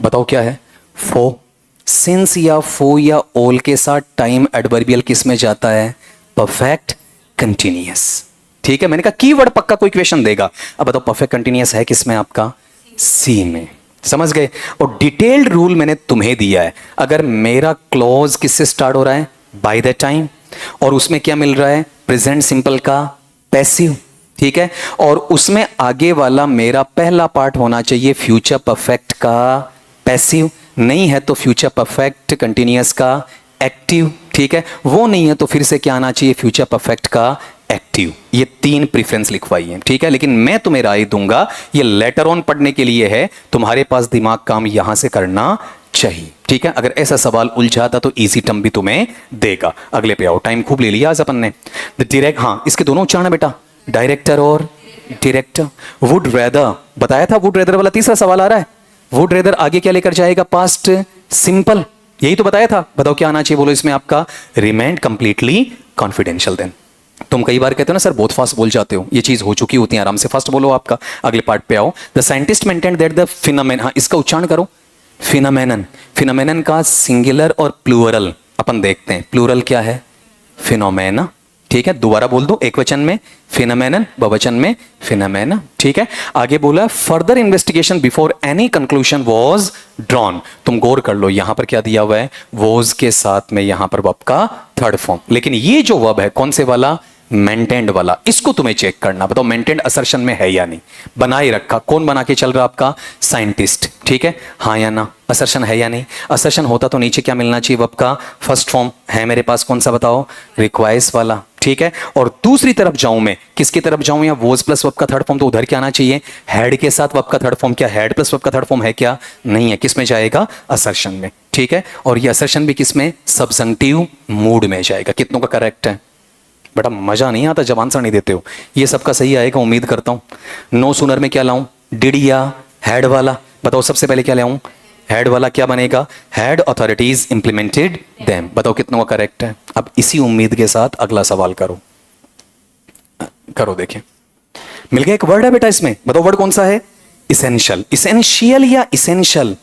बताओ क्या है, फॉर, सिंस या फॉर या ऑल के साथ टाइम एडवर्बियल किस में जाता है, परफेक्ट कंटिन्यूअस, ठीक है। मैंने कहा कीवर्ड पक्का कोई क्वेश्चन देगा। अब बताओ परफेक्ट कंटिन्यूअस है किसमें, आपका सी में, समझ गए। और डिटेल्ड रूल मैंने तुम्हें दिया है, अगर मेरा क्लॉज किससे स्टार्ट हो रहा है, बाय द टाइम, और उसमें क्या मिल रहा है, प्रेजेंट सिंपल का पैसिव, ठीक है, और उसमें आगे वाला मेरा पहला पार्ट होना चाहिए फ्यूचर परफेक्ट का पैसिव, नहीं है तो फ्यूचर परफेक्ट कंटिन्यूअस का एक्टिव, ठीक है। वो नहीं है तो फिर से क्या आना चाहिए, फ्यूचर परफेक्ट का एक्टिव। ये 3 प्रेफरेंस लिखवाई है, ठीक है। लेकिन मैं तुम्हें राय दूंगा, ये लेटर ऑन पढ़ने के लिए है, तुम्हारे पास दिमाग काम यहां से करना चाहिए। ठीक है, अगर ऐसा सवाल उलझाता तो इजी टर्म भी तुम्हें देगा। अगले पे आओ, टाइम खूब ले लिया आज अपन ने। डायरेक्ट, हाँ इसके दोनों उच्चारण है बेटा, डायरेक्टर और डायरेक्टर। वुड रेदर बताया था, वुड रेदर वाला तीसरा सवाल आ रहा है। वुड रेदर आगे क्या लेकर जाएगा, पास्ट सिंपल, यही तो बताया था। बताओ क्या आना चाहिए, बोलो इसमें आपका, रिमेंड कंप्लीटली कॉन्फिडेंशियल। देन तुम कई बार कहते हो ना सर बहुत फास्ट बोल जाते हो, ये चीज हो चुकी होती है, आराम से फास्ट बोलो आपका। अगले पार्ट पे आओ, the scientist maintain that the phenomenon, हाँ इसका उच्चारण करो, फिनोमेनन। फिनोमेनन का सिंगुलर और प्लूरल अपन देखते हैं। प्लूरल क्या है, फिनोमेना। ठीक है, दोबारा बोल दो, एक वचन में फिनोमेनन, बहुवचन में फिनोमेना। ठीक है, आगे बोला further investigation before any conclusion was drawn. तुम गौर कर लो, यहां पर क्या दिया हुआ है, वॉज के साथ में यहां पर वर्ब का थर्ड फॉर्म। लेकिन ये जो वर्ब है कौन से वाला, मेंटेन्ड वाला, इसको तुम्हें चेक करना। बताओ मेंटेन्ड असर्शन में है या नहीं, बनाए रखा, कौन बना के चल रहा आपका, साइंटिस्ट। ठीक है, हाँ या ना, असर्शन है या नहीं। असर्शन होता तो नीचे क्या मिलना चाहिए, वर्ब का फर्स्ट फॉर्म है मेरे पास, कौन सा बताओ, रिक्वायर्स वाला। ठीक है, और दूसरी तरफ जाऊं मैं, किसकी तरफ जाऊं, या वॉज प्लस वर्ब का थर्ड फॉर्म, तो उधर क्या आना चाहिए, हैड के साथ वर्ब का थर्ड फॉर्म। क्या हैड प्लस वर्ब का थर्ड फॉर्म है क्या, नहीं है, किस में जाएगा, असर्शन में। ठीक है, और ये असर्शन भी किस में, सब्जंक्टिव मूड में जाएगा। कितनों का करेक्ट है बेटा, मजा नहीं आता जब आंसर नहीं देते हो। ये सबका सही आएगा उम्मीद करता हूं। नो सुनर में क्या लाऊं, डिड या हैड वाला, बताओ सबसे पहले क्या लाऊं, हैड वाला। क्या बनेगा, हैड अथॉरिटीज इंप्लीमेंटेड देम। बताओ कितनों का करेक्ट है। अब इसी उम्मीद के साथ अगला सवाल करो, करो देखें। मिल गया एक वर्ड है बेटा इसमें, बताओ वर्ड कौन सा है, इसेंशियल। इसेंशियल या इसेंशियल,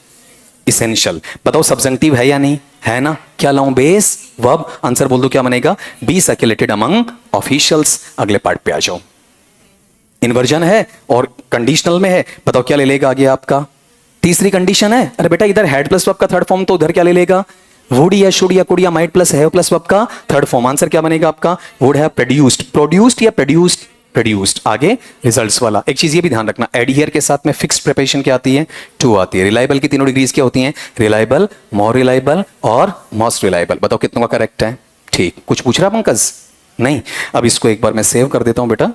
इसेंशियल। बताओ सब्जेंटिव है या नहीं, है ना। क्या लाऊं, बेस वर्ब, आंसर बोल दो क्या बनेगा, बी सर्कुलेटेड अमंग ऑफिशियल्स। अगले पार्ट पे आ जाओ, इन्वर्जन है और कंडीशनल में है। बताओ क्या ले लेगा आगे आपका, तीसरी कंडीशन है। अरे बेटा इधर हेड प्लस वर्ब का थर्ड फॉर्म, तो उधर क्या ले लेगा, वुड या शुड या कुड या might plus have plus verb का थर्ड फॉर्म। आंसर क्या बनेगा आपका, वुड हैव प्रोड्यूस्ड, प्रोड्यूस्ड या प्रोड्यूस्ड, प्रोड्यूस्ड। आगे रिजल्ट्स वाला। एक चीज ये भी ध्यान रखना, एडहियर के साथ में फिक्स्ड प्रिपरेशन क्या आती है, टू आती है। रिलायबल की तीनों डिग्रीज क्या होती हैं, रिलायबल, मोर रिलायबल और मोस्ट रिलायबल। बताओ कितनों का करेक्ट है। ठीक, कुछ पूछ रहा पंकज, नहीं। अब इसको एक बार मैं सेव कर देता हूं बेटा।